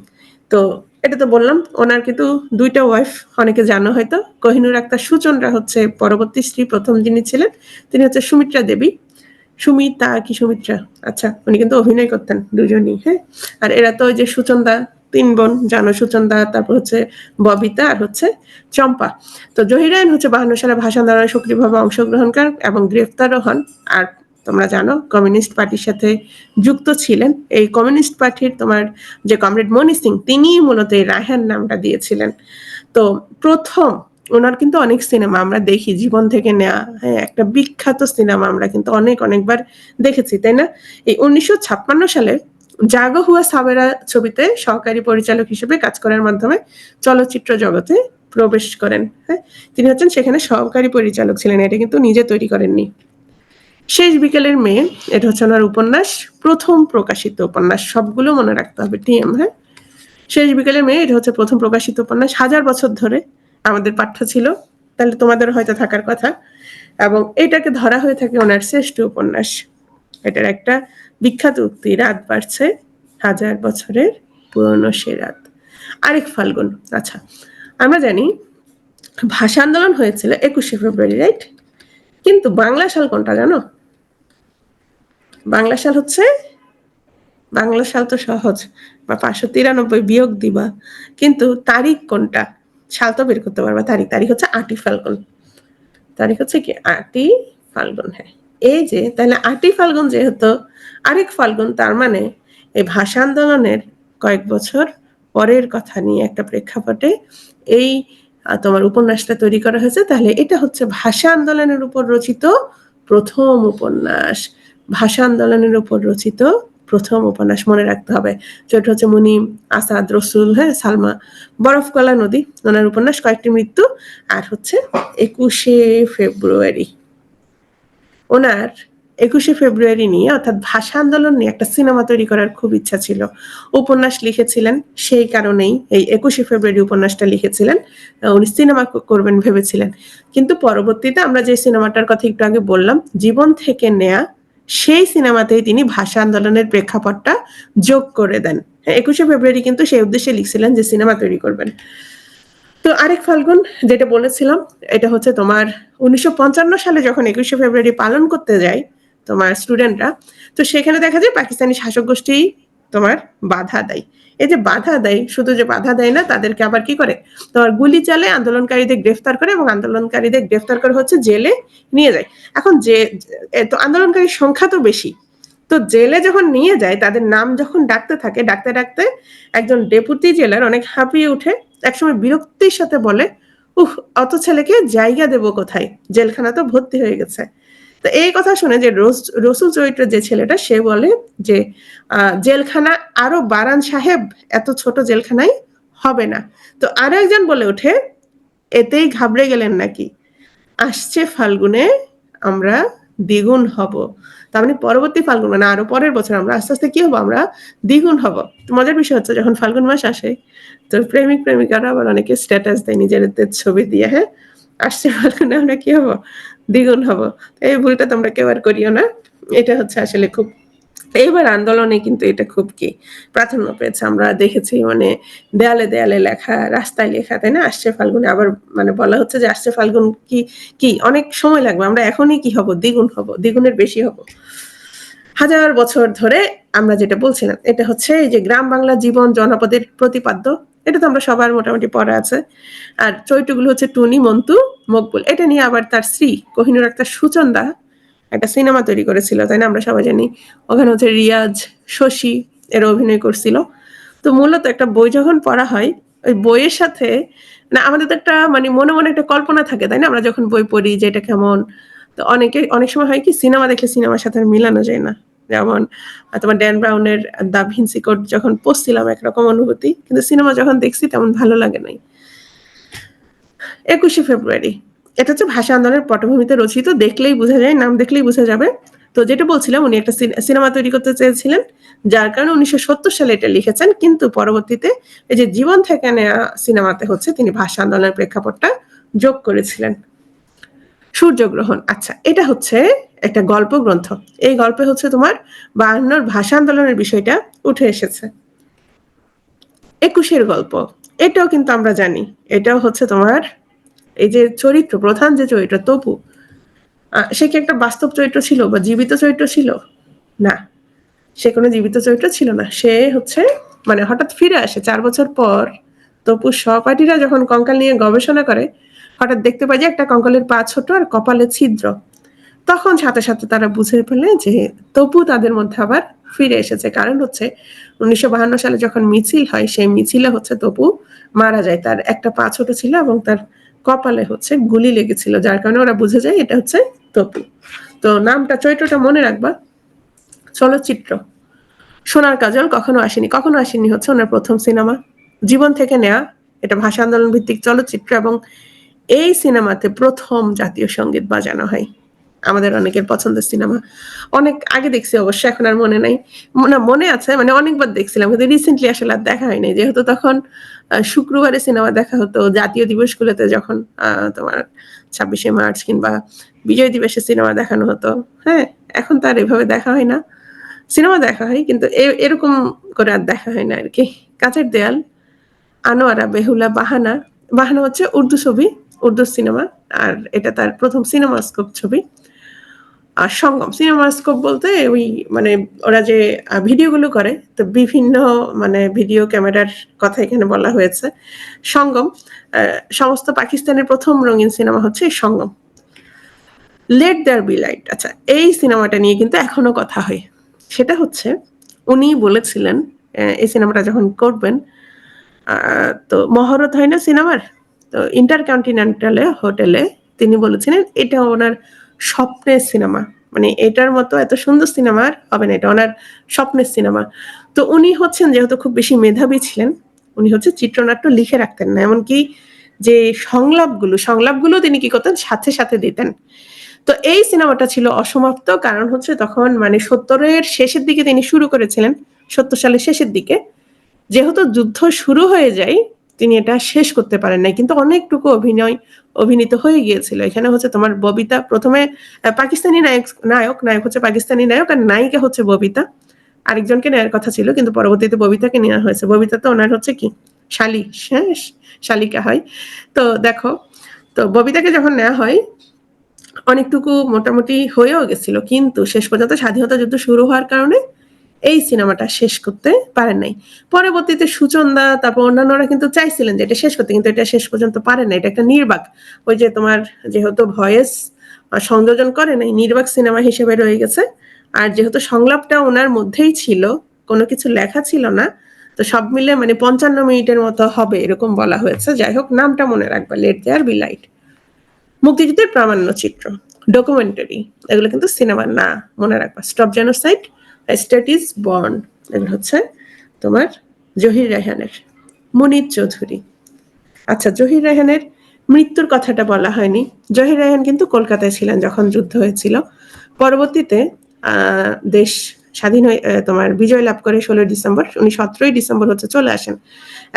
তো এটা তো বললাম, ওনার কিন্তু দুইটা ওয়াইফ, অনেকে জানো হয়তো। কোহিনুর আক্তার সুচন্দ্রা হচ্ছে পরবর্তী স্ত্রী, প্রথম যিনি ছিলেন তিনি হচ্ছে সুমিত্রা দেবী, সুমিতা কি সুমিত্রা, আচ্ছা, উনি কিন্তু অভিনয় করতেন দুজনই। হ্যাঁ, আর এরা তো ওই যে সুচন্দা, 3 বোন জানো, সুচন্দা, তারপর হচ্ছে ববিতা, আর হচ্ছে চম্পা। তো জহির রায়হান হচ্ছে 52 সালে ভাষা আন্দোলনে সক্রিয়ভাবে অংশগ্রহণকার এবং গ্রেফতারও হন। আর তোমরা জানো কমিউনিস্ট পার্টির সাথে যুক্ত ছিলেন। এই কমিউনিস্ট পার্টির তোমার যে কমরেড মনি সিং, তিনিই মূলত এই রায়হান নামটা দিয়েছিলেন। তো প্রথম ওনার কিন্তু অনেক সিনেমা আমরা দেখি, জীবন থেকে নেওয়া, হ্যাঁ, একটা বিখ্যাত সিনেমা আমরা কিন্তু অনেকবার দেখেছি, তাই না? এই 1956 সালে জাগো হুয়া সাবেরা ছবিতে সহকারী পরিচালক হিসেবে কাজ করার মাধ্যমে চলচ্চিত্র জগতে প্রবেশ করেন। হ্যাঁ, তিনি হচ্ছেন সেখানে সহকারী পরিচালক ছিলেন, এটা কিন্তু নিজে তৈরি করেননি। শেষ বিকেলের মেয়ে, এটা হচ্ছে ওনার উপন্যাস, প্রথম প্রকাশিত উপন্যাস, সবগুলো মনে রাখতে হবে, টিএম। হ্যাঁ, শেষ বিকেলের মেয়ে, এটা হচ্ছে প্রথম প্রকাশিত উপন্যাস, 1000 বছর ধরে আমাদের পাঠ্য ছিল, তাহলে তোমাদের হয়তো থাকার কথা, এবং এটাকে ধরা হয়ে থাকে ওনার শ্রেষ্ঠ উপন্যাস। এটার একটা বিখ্যাত উক্তি, রাত বাড়ছে 1000 বছরের পুরনো সে রাত। আরেক ফাল্গুন, আচ্ছা, আমরা জানি ভাষা আন্দোলন হয়েছিল 21শে ফেব্রুয়ারি, রাইট? কিন্তু বাংলা সাল কোনটা জানো? বাংলা সাল হচ্ছে, বাংলা সাল তো সহজ, বা 593 বিয়োগ দিবা, কিন্তু তারিখ কোনটা? সাল তো বের করতে পারবা, তারিখ হচ্ছে 8ই ফাল্গুন। তারিখ হচ্ছে কি 8ই ফাল্গুন। হ্যাঁ, এই যে তাহলে 8ই ফাল্গুন যেহেতু আরেক ফাল্গুন, তার মানে এই ভাষা আন্দোলনের কয়েক বছর পরের কথা নিয়ে একটা প্রেক্ষাপটে এই তোমার উপন্যাসটা তৈরি করা হয়েছে। তাহলে এটা হচ্ছে ভাষা আন্দোলনের উপর রচিত প্রথম উপন্যাস, ভাষা আন্দোলনের উপর রচিত প্রথম উপন্যাস, মনে রাখতে হবে। যেটা হচ্ছে মুনিম, আসাদ, রসুল, হ্যাঁ, সালমা, বরফ গলা নদী, ওনার উপন্যাস কয়েকটি মৃত্যু, আর হচ্ছে 21শে ফেব্রুয়ারি। ওনার 21শে ফেব্রুয়ারি নিয়ে, অর্থাৎ ভাষা আন্দোলন নিয়ে একটা সিনেমা তৈরি করার খুব ইচ্ছা ছিল। উপন্যাস লিখেছিলেন, সেই কারণেই এই 21শে ফেব্রুয়ারি উপন্যাসটা লিখেছিলেন। উনি সিনেমা করবেন ভেবেছিলেন, কিন্তু পরবর্তীতে আমরা যে সিনেমাটার কথা একটু আগে বললাম, জীবন থেকে নেয়া, সেই সিনেমাতেই তিনি ভাষা আন্দোলনের প্রেক্ষাপটটা যোগ করে দেন। 21শে ফেব্রুয়ারি কিন্তু সেই উদ্দেশ্যে লিখছিলেন যে সিনেমা তৈরি করবেন। তো আরেক ফাল্গুন যেটা বলেছিলাম, এটা হচ্ছে তোমার 1955 সালে যখন 21শে ফেব্রুয়ারি পালন করতে যায় তোমার স্টুডেন্টরা, তো সেখানে দেখা যায় পাকিস্তানি শাসক গোষ্ঠী তোমার বাধা দেয়। এই যে বাধা দেয়, শুধু যে বাধা দেয় না, তাদেরকে আবার কি করে, তোমার গুলি চালে আন্দোলনকারীদের গ্রেফতার করে, এবং আন্দোলনকারীদের গ্রেফতার করে হচ্ছে জেলে নিয়ে যায়। এখন যে তো আন্দোলনকারীর সংখ্যা তো বেশি, তো জেলে যখন নিয়ে যায়, তাদের নাম যখন ডাকতে থাকে, ডাকতে ডাকতে একজন ডেপুটি জেলার অনেক হাঁপিয়ে উঠে, একসময় বিরক্তির সাথে বলে, অত ছেলেকে জায়গা দেব কোথায়, জেলখানা তো ভর্তি হয়ে গেছে। তো এই কথা শুনে যে রসুল চরিত্রের যে ছেলেটা, সে বলে যে জেলখানা আরো বারান সাহেব, এত ছোট জেলখানায় হবে না। তো আরো একজন বলে ওঠে, এতেই ঘাবড়ে গেলেন নাকি, আসছে ফাল্গুনে আমরা দ্বিগুণ হব। তার মানে পরবর্তী ফাল্গুন মানে আরো পরের বছর আমরা আস্তে আস্তে কি হবো, আমরা দ্বিগুণ হব। মজার বিষয় হচ্ছে যখন ফাল্গুন মাস আসে, তো প্রেমিক প্রেমিকারা আবার অনেকে স্ট্যাটাস দেয় নিজেদের ছবি দিয়ে, হ্যাঁ আসছে ফাল্গুনে আমরা কি হব, দ্বিগুণ হব। এই ভুলটা তোমরা কেউ আর করিও না। এটা হচ্ছে আসলে খুব, এইবার আন্দোলনে কিন্তু এটা খুব কি প্রাধান্য পেয়েছে। আমরা দেখেছি মানে দেয়ালে দেয়ালে লেখা, রাস্তায় লেখা, তাই না, আসছে ফাল্গুনে। আবার মানে বলা হচ্ছে যে আসছে ফাল্গুন কি কি অনেক সময় লাগবে, আমরা এখনই কি হব, দ্বিগুণ হব, দ্বিগুণের বেশি হব। হাজার বছর ধরে আমরা যেটা বলছিলাম, এটা হচ্ছে এই যে গ্রাম বাংলা জীবন জনপদের প্রতিপাদ্য, এটা তো আমরা সবার মোটামুটি পড়া আছে। আর চরিত্রগুলো হচ্ছে টুনি, মন্টু, মকবুল। এটা নিয়ে আবার তার স্ত্রী কোহিনূর আক্তার সুচন্দা একটা সিনেমা তৈরি করেছিল, তাই না, আমরা সবাই জানি। ওখানে হচ্ছে রিয়াজ, শশী এরা অভিনয় করছিল। তো মূলত একটা বই যখন পড়া হয়, ওই বইয়ের সাথে না আমাদের তো একটা মানে মনে মনে একটা কল্পনা থাকে, তাই না, আমরা যখন বই পড়ি যে এটা কেমন। তো অনেক সময় হয় কি সিনেমা দেখলে সিনেমার সাথে আর মিলানো যায় না। যেমন তোমার ড্যান ব্রাউনের দা ভিঞ্চি কোড যখন পড়ছিলাম একরকম অনুভূতি, কিন্তু সিনেমা যখন দেখছি তেমন ভালো লাগে নাই। 21শে ফেব্রুয়ারি, এটা হচ্ছে ভাষা আন্দোলনের পটভূমিতে রচিত, দেখলেই বোঝা যায়, নাম দেখলেই বোঝা যাবে। তো যেটা বলছিলাম, উনি একটা সিনেমা তৈরি করতে চেয়েছিলেন, যার কারণে 1970 সালে এটা লিখেছেন, কিন্তু পরবর্তীতে এই যে জীবন থেকে নেওয়া সিনেমাতে হচ্ছে তিনি ভাষা আন্দোলনের প্রেক্ষাপটটা যোগ করেছিলেন। সূর্যগ্রহণ, আচ্ছা এটা হচ্ছে একটা গল্প গ্রন্থ। এই গল্পে হচ্ছে তোমার 52 ভাষা আন্দোলনের বিষয়টা উঠে এসেছে। 21-এর গল্প, এটাও কিন্তু আমরা জানি, এটাও হচ্ছে তোমার এই যে চরিত্র, প্রধান যে চরিত্র তপু, সে কি একটা বাস্তব চরিত্র ছিল বা জীবিত চরিত্র ছিল? না, সে কোনো জীবিত চরিত্র ছিল না। সে হচ্ছে মানে হঠাৎ ফিরে আসে 4 বছর পর। তপুর সহপাঠীরা যখন কঙ্কাল নিয়ে গবেষণা করে, হঠাৎ দেখতে পায় যে একটা কঙ্কালের পা ছোট আর কপালে ছিদ্র। তখন সাথে সাথে তারা বুঝে ফেলে যে তপু তাদের মধ্যে আবার ফিরে এসেছে। কারণ হচ্ছে 1952 সালে যখন মিছিল হয়, সেই মিছিলে হচ্ছে তপু মারা যায়। তার একটা পা ছোট ছিল এবং তার কপালে হচ্ছে গুলি লেগেছিল, যার কারণে ওরা বুঝে যায় এটা হচ্ছে তপু। তো নামটা, চরিত্রটা মনে রাখবা। চলচ্চিত্র, সোনার কাজল কখনো আসেনি। কখনো আসেনি হচ্ছে ওনার প্রথম সিনেমা, জীবন থেকে নেয়া। এটা ভাষা আন্দোলন ভিত্তিক চলচ্চিত্র এবং এই সিনেমাতে প্রথম জাতীয় সঙ্গীত বাজানো হয়। আমাদের অনেকের পছন্দের সিনেমা, অনেক আগে দেখছি অবশ্য, এখন আর মনে নাই। না মনে আছে, মানে অনেকবার দেখছিলাম, কিন্তু রিসেন্টলি আসলে আর দেখা হয়নি, যেহেতু তখন শুক্রবারে সিনেমা দেখা হতো জাতীয় দিবসগুলোতে, যখন তোমার 26শে মার্চ কিংবা বিজয় দিবসে সিনেমা দেখানো হতো। হ্যাঁ, এখন তো আর এভাবে দেখা হয় না। সিনেমা দেখা হয় কিন্তু এরকম করে আর দেখা হয় না আর কি। কাঁচের দেয়াল, আনোয়ারা, বেহুলা, বাহানা। বাহানা হচ্ছে উর্দু ছবি, উর্দু সিনেমা, আর এটা তার প্রথম সিনেমাস্কোপ ছবি। আর সঙ্গম, সিনেমাস্কোপ বলতে ওই মানে ওরা যে ভিডিওগুলো করে, তো বিভিন্ন মানে ভিডিও ক্যামেরার কথা এখানে বলা হয়েছে। সঙ্গম, সমস্ত পাকিস্তানের প্রথম রঙিন সিনেমা হচ্ছে সঙ্গম। লেট দেয়ার বি লাইট, আচ্ছা এই সিনেমাটা নিয়ে কিন্তু এখনো কথা হয়। সেটা হচ্ছে উনি বলেছিলেন এই সিনেমাটা যখন করবেন, তো মহরত হয় না সিনেমার, তো ইন্টারকন্টিনেন্টালে হোটেলে তিনি বলেছিলেন এটা ওনার স্বপ্নের সিনেমা, মানে এটার মতো এত সুন্দর সিনেমা আর হবে না, এটা ওনার স্বপ্নের সিনেমা। তো উনি হচ্ছেন যেহেতু খুব বেশি মেধাবী ছিলেন, উনি হচ্ছে চিত্রনাট্য লিখে রাখতেন না, এমনকি যে সংলাপগুলো তিনি কি করতেন, সাথে সাথে দিতেন। তো এই সিনেমাটা ছিল অসমাপ্ত, কারণ হচ্ছে তখন মানে 70-এর শেষের দিকে তিনি শুরু করেছিলেন, 70 সালের শেষের দিকে। যেহেতু যুদ্ধ শুরু হয়ে যায়, তিনি এটা শেষ করতে পারেন নাই, কিন্তু অনেকটুকু অভিনীত হয়ে গিয়েছিল। এখানে হচ্ছে তোমার ববিতা প্রথমে, পাকিস্তানি নায়ক হচ্ছে পাকিস্তানি নায়ক, আর নায়িকা হচ্ছে ববিতা। আরেকজনকে নেওয়ার কথা ছিল, কিন্তু পরবর্তীতে ববিতাকে নেওয়া হয়েছে। ববিতা তো ওনার হচ্ছে কি শালিকা হয়। তো দেখো, তো ববিতাকে যখন নেওয়া হয়, অনেকটুকু মোটামুটি হয়েও গেছিল, কিন্তু শেষ পর্যন্ত স্বাধীনতা যুদ্ধ শুরু হওয়ার কারণে এই সিনেমাটা শেষ করতে পারেন নাই। পরবর্তীতে সুচন্দা, তারপর অন্যান্যরা কিন্তু চাইছিলেন যে এটা শেষ করতে, কিন্তু এটা শেষ পর্যন্ত পারেন না। এটা একটা নির্বাক, ওই যে তোমার যেহেতু ভয়েস সংযোজন করে নাই, নির্বাক সিনেমা হিসেবে রয়ে গেছে। আর যেহেতু সংলাপটা ওনার মধ্যেই ছিল, কোনো কিছু লেখা ছিল না, তো সব মিলে মানে 55 মিনিটের মতো হবে এরকম বলা হয়েছে। যাই হোক, নামটা মনে রাখবা, লেট দেয়ার বি লাইট। মুক্তিযুদ্ধের প্রামাণ্য চিত্র, ডকুমেন্টারি, এগুলো কিন্তু সিনেমা না, মনে রাখবা। Stop genocide, state is born, এগুলো হচ্ছে তোমার জহির রায়হানের। মুনির চৌধুরী। আচ্ছা, জহির রায়হানের মৃত্যুর কথাটা বলা হয়নি। জহির রায়হান কিন্তু কলকাতায় ছিলেন যখন যুদ্ধ হয়েছিল। পরবর্তীতে দেশ স্বাধীন হয়ে তোমার বিজয় লাভ করে 16 ডিসেম্বর, উনি 17 ডিসেম্বর হচ্ছে চলে আসেন।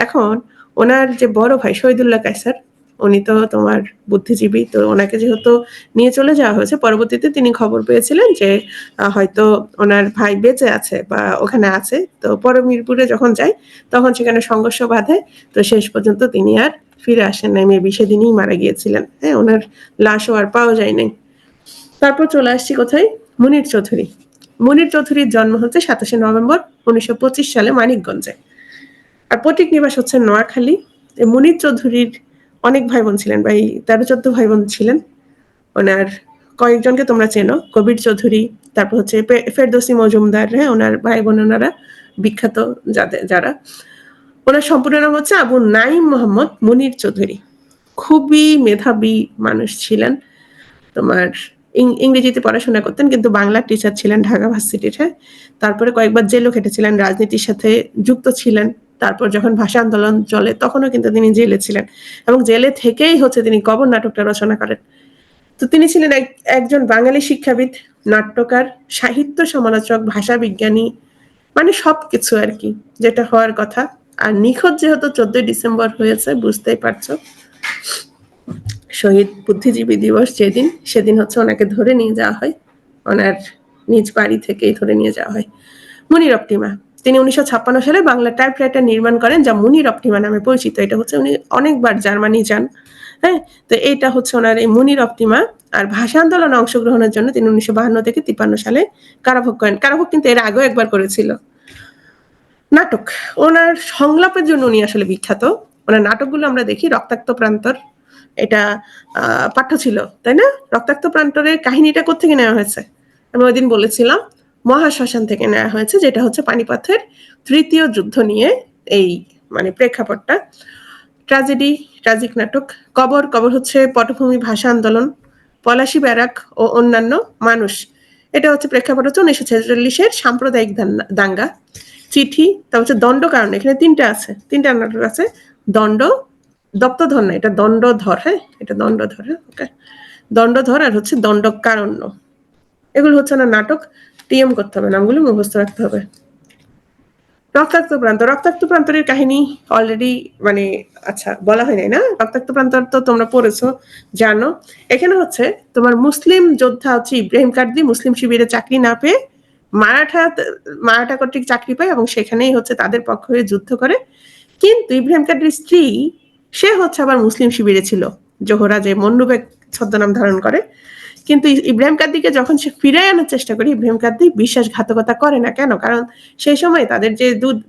এখন ওনার যে বড় ভাই শহীদুল্লাহ কায়সার, উনি তো তোমার বুদ্ধিজীবী, তো ওনাকে যেহেতু নিয়ে চলে যাওয়া হয়েছে, পরবর্তীতে তিনি খবর পেয়েছিলেন যে হয়তো ওনার ভাই বেঁচে আছে বা ওখানে আছে। তো পরে মিরপুরে যখন যায় তখন সেখানে সংঘর্ষ বাধে, তো শেষ পর্যন্ত তিনি আর ফিরে আসেন নাই, মেবি সেদিনই মারা গিয়েছিলেন। হ্যাঁ, ওনার লাশও আর পাওয়া যায় নাই। তারপর চলে আসছি কোথায়, মুনির চৌধুরী। মুনির চৌধুরীর জন্ম হচ্ছে 27 নভেম্বর 1925 সালে মানিকগঞ্জে, আর পৈতৃক নিবাস হচ্ছে নোয়াখালী। মুনির চৌধুরীর অনেক ভাই বোন ছিলেন, ভাই 13-14 ভাই বোন ছিলেন। ওনার কয়েকজনকে তোমরা চেনো, কবির চৌধুরী, তারপর হচ্ছে ফেরদৌসী মজুমদার। হ্যাঁ, ওনার ভাই বোন, ওনারা বিখ্যাত যারা। ওনার সম্পূর্ণ নাম হচ্ছে আবু নাইম মোহাম্মদ মুনির চৌধুরী। খুবই মেধাবী মানুষ ছিলেন। তোমার ইংরেজিতে পড়াশোনা করতেন, কিন্তু বাংলার টিচার ছিলেন ঢাকা ভার্সিটির। হ্যাঁ, তারপরে কয়েকবার জেলও খেটেছিলেন, রাজনীতির সাথে যুক্ত ছিলেন। তারপর যখন ভাষা আন্দোলন চলে তখনও কিন্তু তিনি জেলে ছিলেন, এবং জেলে থেকেই হচ্ছে তিনি কবর নাটকটা রচনা করেন। তো তিনি ছিলেন একজন বাঙালি শিক্ষাবিদ, নাট্যকার, সাহিত্য সমালোচক, ভাষা বিজ্ঞানী, মানে সবকিছু আর কি যেটা হওয়ার কথা। আর নিখোঁজ যেহেতু 14 ডিসেম্বর হয়েছে, বুঝতেই পারছো, শহীদ বুদ্ধিজীবী দিবস যেদিন, সেদিন হচ্ছে ওনাকে ধরে নিয়ে যাওয়া হয়, ওনার নিজ বাড়ি থেকেই ধরে নিয়ে যাওয়া হয়। মুনির অপটিমা, তিনি 1956 সালে বাংলা টাইপরাইটার নির্মাণ করেন যা মুনির অপটিমা নামে পরিচিত। এটা হচ্ছে উনি অনেকবার জার্মানি যান। হ্যাঁ, তো এইটা হচ্ছে ওনার এই মুনির অপটিমা। আর ভাষা আন্দোলনে অংশগ্রহণের জন্য তিনি 1952 থেকে 53 সালে কারাভোগ করেন। কারাভোগ কিন্তু এর আগেও একবার করেছিল। নাটক, ওনার সংলাপের জন্য উনি আসলে বিখ্যাত। ওনার নাটকগুলো আমরা দেখি, রক্তাক্ত প্রান্তর, এটা পাঠ্য ছিল, তাই না? রক্তাক্ত প্রান্তরের কাহিনীটা কোত্থেকে নেওয়া হয়েছে? আমি ওই দিন বলেছিলাম মহাশ্মশান থেকে নেওয়া হয়েছে, যেটা হচ্ছে পানিপথের তৃতীয় যুদ্ধ নিয়ে এই মানে প্রেক্ষাপটটা। ট্র্যাজেডি, ট্র্যাজিক নাটক। কবর, কবর হচ্ছে পটভূমি ভাষা আন্দোলন, পলাশী ব্যারাক ও অন্যান্য মানুষ। এটা হচ্ছে প্রেক্ষাপট হচ্ছে 1946-এর সাম্প্রদায়িক দাঙ্গা। চিঠি, তারপর হচ্ছে দণ্ডকারণ্য, এখানে তিনটা নাটক আছে। দণ্ড, দপ্তধর না, এটা দণ্ডধর। হ্যাঁ, এটা দণ্ডধর। হ্যাঁ, ওকে, দণ্ডধর আর হচ্ছে দণ্ডকারণ্য। এগুলো হচ্ছে না নাটক, টিএম করতে হবে, নামগুলো মুখস্থ রাখতে হবে। রক্তাক্ত প্রান্তর, রক্তাক্ত প্রান্তরের কাহিনী অলরেডি মানে আচ্ছা বলা হয় নাই না? রক্তাক্ত প্রান্তর তো তোমরা পড়েছো, জানো। এখানে হচ্ছে তোমার মুসলিম যোদ্ধা হচ্ছে ইব্রাহিম কাদরি মুসলিম শিবিরে চাকরি না পেয়ে মারাঠা কর্তৃক চাকরি পায়, এবং সেখানেই হচ্ছে তাদের পক্ষ হয়ে যুদ্ধ করে। কিন্তু ইব্রাহিম কাদরির স্ত্রী, সে হচ্ছে আবার মুসলিম শিবিরে ছিল, জোহরা, যে মন্ডুবেগ ছদ্মনাম ধারণ করে। কিন্তু ইব্রাহিম কাদরিকে যখন সে ফিরাই আনার চেষ্টা করে, ইব্রাহিম কাদরি বিশ্বাসঘাতকতা করে না। কেন? কারণ সেই সময় তাদের যে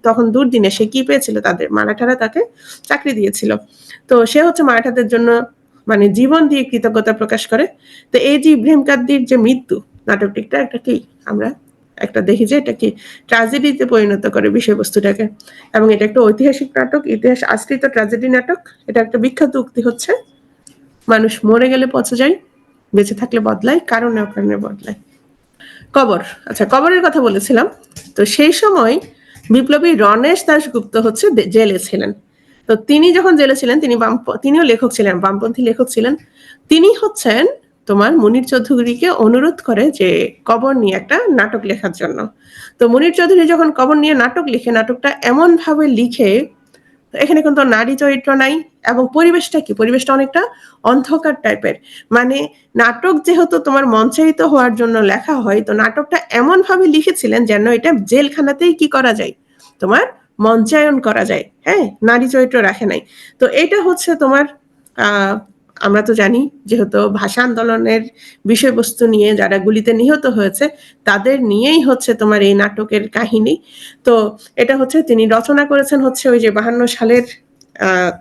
তখন দুর্দিনে সে কি পেয়েছিল, তাদের মারাঠারা তাকে চাকরি দিয়েছিল। তো সে হচ্ছে মারাঠাদের জন্য মানে জীবন দিয়ে কৃতজ্ঞতা প্রকাশ করে। তো এই যে ইব্রাহিম কাদরির যে মৃত্যু, নাটকটিটা একটা কি আমরা একটা দেখি যে এটা কি ট্র্যাজেডিতে পরিণত করে বিষয়বস্তুটাকে, এবং এটা একটা ঐতিহাসিক নাটক, ইতিহাস আশ্রিত ট্র্যাজেডি নাটক। এটা একটা বিখ্যাত উক্তি হচ্ছে, মানুষ মরে গেলে পচে যায়, বেঁচে থাকলে বদলায়, কারণে অকারণে বদলায়। কবর, আচ্ছা কবরের কথা বলেছিলাম। তো সেই সময় বিপ্লবী রণেশ দাশগুপ্ত হচ্ছে জেলে ছিলেন। তো তিনি যখন জেলে ছিলেন, তিনিও লেখক ছিলেন, বামপন্থী লেখক ছিলেন। তিনি হচ্ছেন তোমার মুনির চৌধুরীকে অনুরোধ করে যে কবর নিয়ে একটা নাটক লেখার জন্য। তো মুনির চৌধুরী যখন কবর নিয়ে নাটক লিখে, নাটকটা এমন ভাবে লিখে, এখানে কিন্তু নারী চরিত্র নাই, এবং পরিবেশটা কি, পরিবেশটা অনেকটা অন্ধকার টাইপের। মানে নাটক যেহেতু তোমার মঞ্চায়িত হওয়ার জন্য লেখা হয়, তো নাটকটা এমন ভাবে লিখেছিলেন যেন এটা জেলখানাতেই কি করা যায়, তোমার মঞ্চায়ন করা যায়। হ্যাঁ, নারী চরিত্র রাখে নাই। তো এটা হচ্ছে তোমার আমরা তো জানি যেহেতু ভাষা আন্দোলনের বিষয়বস্তু নিয়ে যারা গুলিতে নিহত হয়েছে, তাদের নিয়েই হচ্ছে তোমার এই নাটকের কাহিনী। তো এটা হচ্ছে তিনি রচনা করেছেন হচ্ছে ওই যে 52 সালের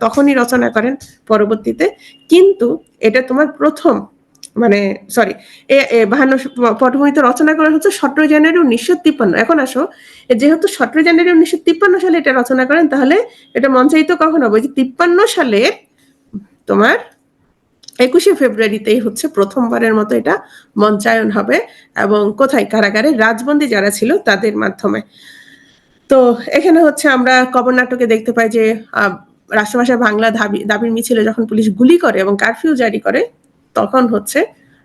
তখনই রচনা করেন পরবর্তীতে। কিন্তু এটা তোমার প্রথম মানে সরি 52 পটভূমিতে রচনা করা হচ্ছে 17 জানুয়ারি 1953। এখন আসো, যেহেতু 17 জানুয়ারি 1953 সালে এটা রচনা করেন, তাহলে এটা মঞ্চায়িত কখন হবে? যে 53 সালে তোমার 21শে ফেব্রুয়ারিতেই হচ্ছে প্রথমবারের মতো এটা মঞ্চায়ন হবে, এবং কোথায়? কারাগারে রাজবন্দী যারা ছিল তাদের মাধ্যমে। তো এখানে হচ্ছে আমরা কবর নাটকে দেখতে পাই যে রাষ্ট্রভাষা বাংলা দাবির মিছিলে যখন পুলিশ গুলি করে এবং কারফিউ জারি করে, তখন হচ্ছে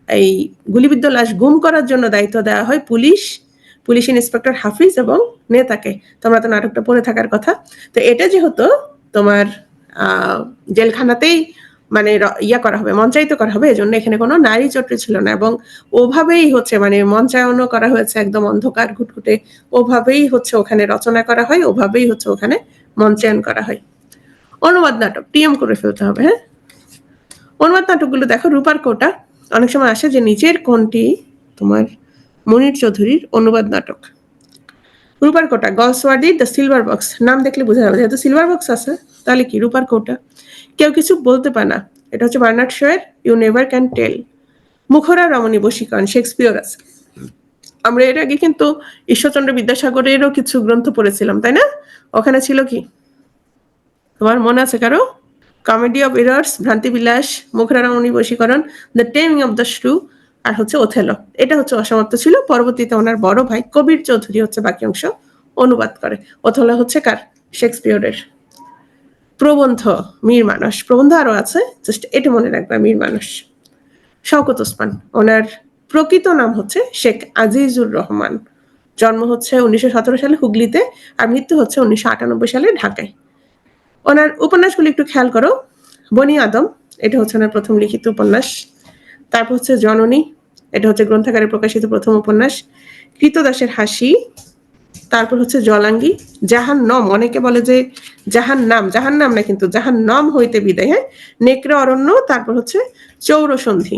এই গুলিবিদ্ধ লাশ গুম করার জন্য দায়িত্ব দেওয়া হয় পুলিশ ইন্সপেক্টর হাফিজ এবং নেতাকে। তোমরা তো নাটকটা পড়ে থাকার কথা। তো এটা যেহেতু তোমার জেলখানাতেই মানে ইয়া করা হবে, মঞ্চায়িত করা হবে, এজন্য এখানে কোনো নারী চরিত্র ছিল না এবং ওভাবেই হচ্ছে মানে মঞ্চায়নও করা হয়েছে একদম অন্ধকার ঘুটঘুটে, ওভাবেই হচ্ছে ওখানে রচনা করা হয়, ওভাবেই হচ্ছে ওখানে মঞ্চায়ন করা হয়। অনুবাদ নাটক টিএম করে ফেলতে হবে। হ্যাঁ, অনুবাদ নাটকগুলো দেখো, রূপার কোটা অনেক সময় আসে যে নিচের কোনটি তোমার মনির চৌধুরীর অনুবাদ নাটক। রূপার কোটা, গলসওয়ার্দি, দ্য সিলভার বক্স, নাম দেখলে বোঝা যাবে যেহেতু সিলভার বক্স আছে তাহলে কি রূপার কোটা। কেউ কিছু বলতে পারে না, এটা হচ্ছে বার্নার্ড শোয়ের ইউ নেভার ক্যান টেল। মুখরা রমণী বশীকরণ, শেক্সপিয়র আছে। আমরা এর আগে কিন্তু ঈশ্বরচন্দ্র বিদ্যাসাগরেরও কিছু গ্রন্থ পড়েছিলাম, তাই না? ওখানে ছিল কি তোমার মনে আছে কারো? কমেডি অফ এরর্স, ভ্রান্তিবিলাস, মুখরা রমণী বশীকরণ, দ্য টেমিং অফ দ্য শ্রু, আর হচ্ছে ওথেলো। এটা হচ্ছে অসমাপ্ত ছিল, পরবর্তীতে ওনার বড় ভাই কবির চৌধুরী হচ্ছে বাকি অংশ অনুবাদ করে। ওথেলো হচ্ছে কার? শেক্সপিয়রের। প্রবন্ধ, মীর মানস, প্রবন্ধ আরো আছে, জাস্ট এটা মনে রাখবা, মীর মানস। শওকত ওসমান, ওনার প্রকৃত নাম হচ্ছে শেখ আজিজুর রহমান। জন্ম হচ্ছে 1917 সালে হুগলিতে, আর মৃত্যু হচ্ছে 1998 সালে ঢাকায়। ওনার উপন্যাসগুলি একটু খেয়াল করো। বনি আদম, এটা হচ্ছে ওনার প্রথম লিখিত উপন্যাস। তারপর হচ্ছে জননী, এটা হচ্ছে গ্রন্থাগারে প্রকাশিত প্রথম উপন্যাস। কৃতদাসের হাসি, তারপর হচ্ছে জলাঙ্গি, জাহান্নম, অনেকে বলে যে জাহান্নাম, জাহান্নাম না কিন্তু জাহান্নম হইতে বিদায়। হ্যাঁ, নেকড়ে অরণ্য, তারপর হচ্ছে চৌরসন্ধি।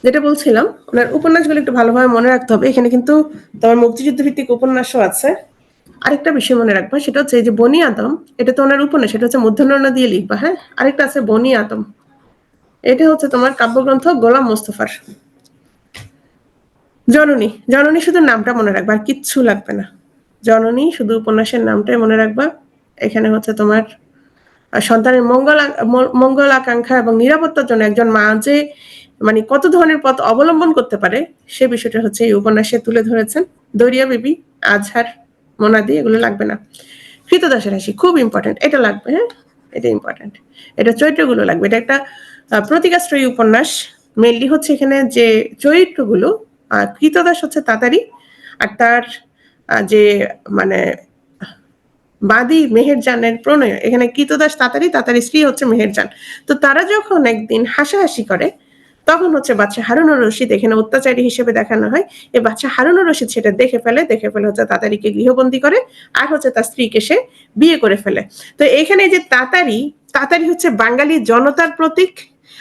যেটা বলছিলাম, ওনার উপন্যাসগুলো একটু ভালোভাবে মনে রাখতে হবে। এখানে কিন্তু তোমার মুক্তিযুদ্ধ ভিত্তিক উপন্যাসও আছে। আরেকটা বিষয় মনে রাখবা, সেটা হচ্ছে এই যে বনি আদম, এটা তো ওনার উপন্যাস, সেটা হচ্ছে মূর্ধন্য দিয়ে লিখবা। হ্যাঁ, আরেকটা আছে বনি আদম, এটা হচ্ছে তোমার কাব্যগ্রন্থ গোলাম মোস্তফার। জননী, জননী শুধু নামটা মনে রাখবা, আর কিচ্ছু লাগবে না। জননী শুধু উপন্যাসের নামটাই মনে রাখবা। এখানে হচ্ছে তোমার সন্তানের মঙ্গল আকাঙ্ক্ষা এবং নিরাপত্তার জন্য একজন মা যে মানে কত ধরনের পথ অবলম্বন করতে পারে সে বিষয়টা হচ্ছে এই উপন্যাসে তুলে ধরেছেন। দরিয়া বিবি, আজহার, মোনাদি, এগুলো লাগবে না। কৃতদাসের হাসি খুব ইম্পর্টেন্ট, এটা লাগবে। হ্যাঁ, এটা ইম্পর্টেন্ট, এটা চরিত্রগুলো লাগবে। এটা একটা প্রতিকাশ্রয়ী উপন্যাস। মেনলি হচ্ছে এখানে যে চরিত্রগুলো, কৃতদাস হচ্ছে তাতারি, আর তার যে মানে বাদী মেহেরজানের প্রণয়, এখানে কৃতদাস তাতারি, তাতারি স্ত্রী হচ্ছে মেহেরজান। তো তারা যখন একদিন হাসাহাসি করে, তখন হচ্ছে বাচ্চা হারুনুর রশিদ এখানে অত্যাচারী হিসেবে দেখানো হয়। এই বাচ্চা হারুনুর রশিদ সেটা দেখে ফেলে হচ্ছে তাতারিকে গৃহবন্দী করে, আর হচ্ছে তার স্ত্রীকে সে বিয়ে করে ফেলে। তো এখানে যে তাতারি, তাতারি হচ্ছে বাঙালি জনতার প্রতীক,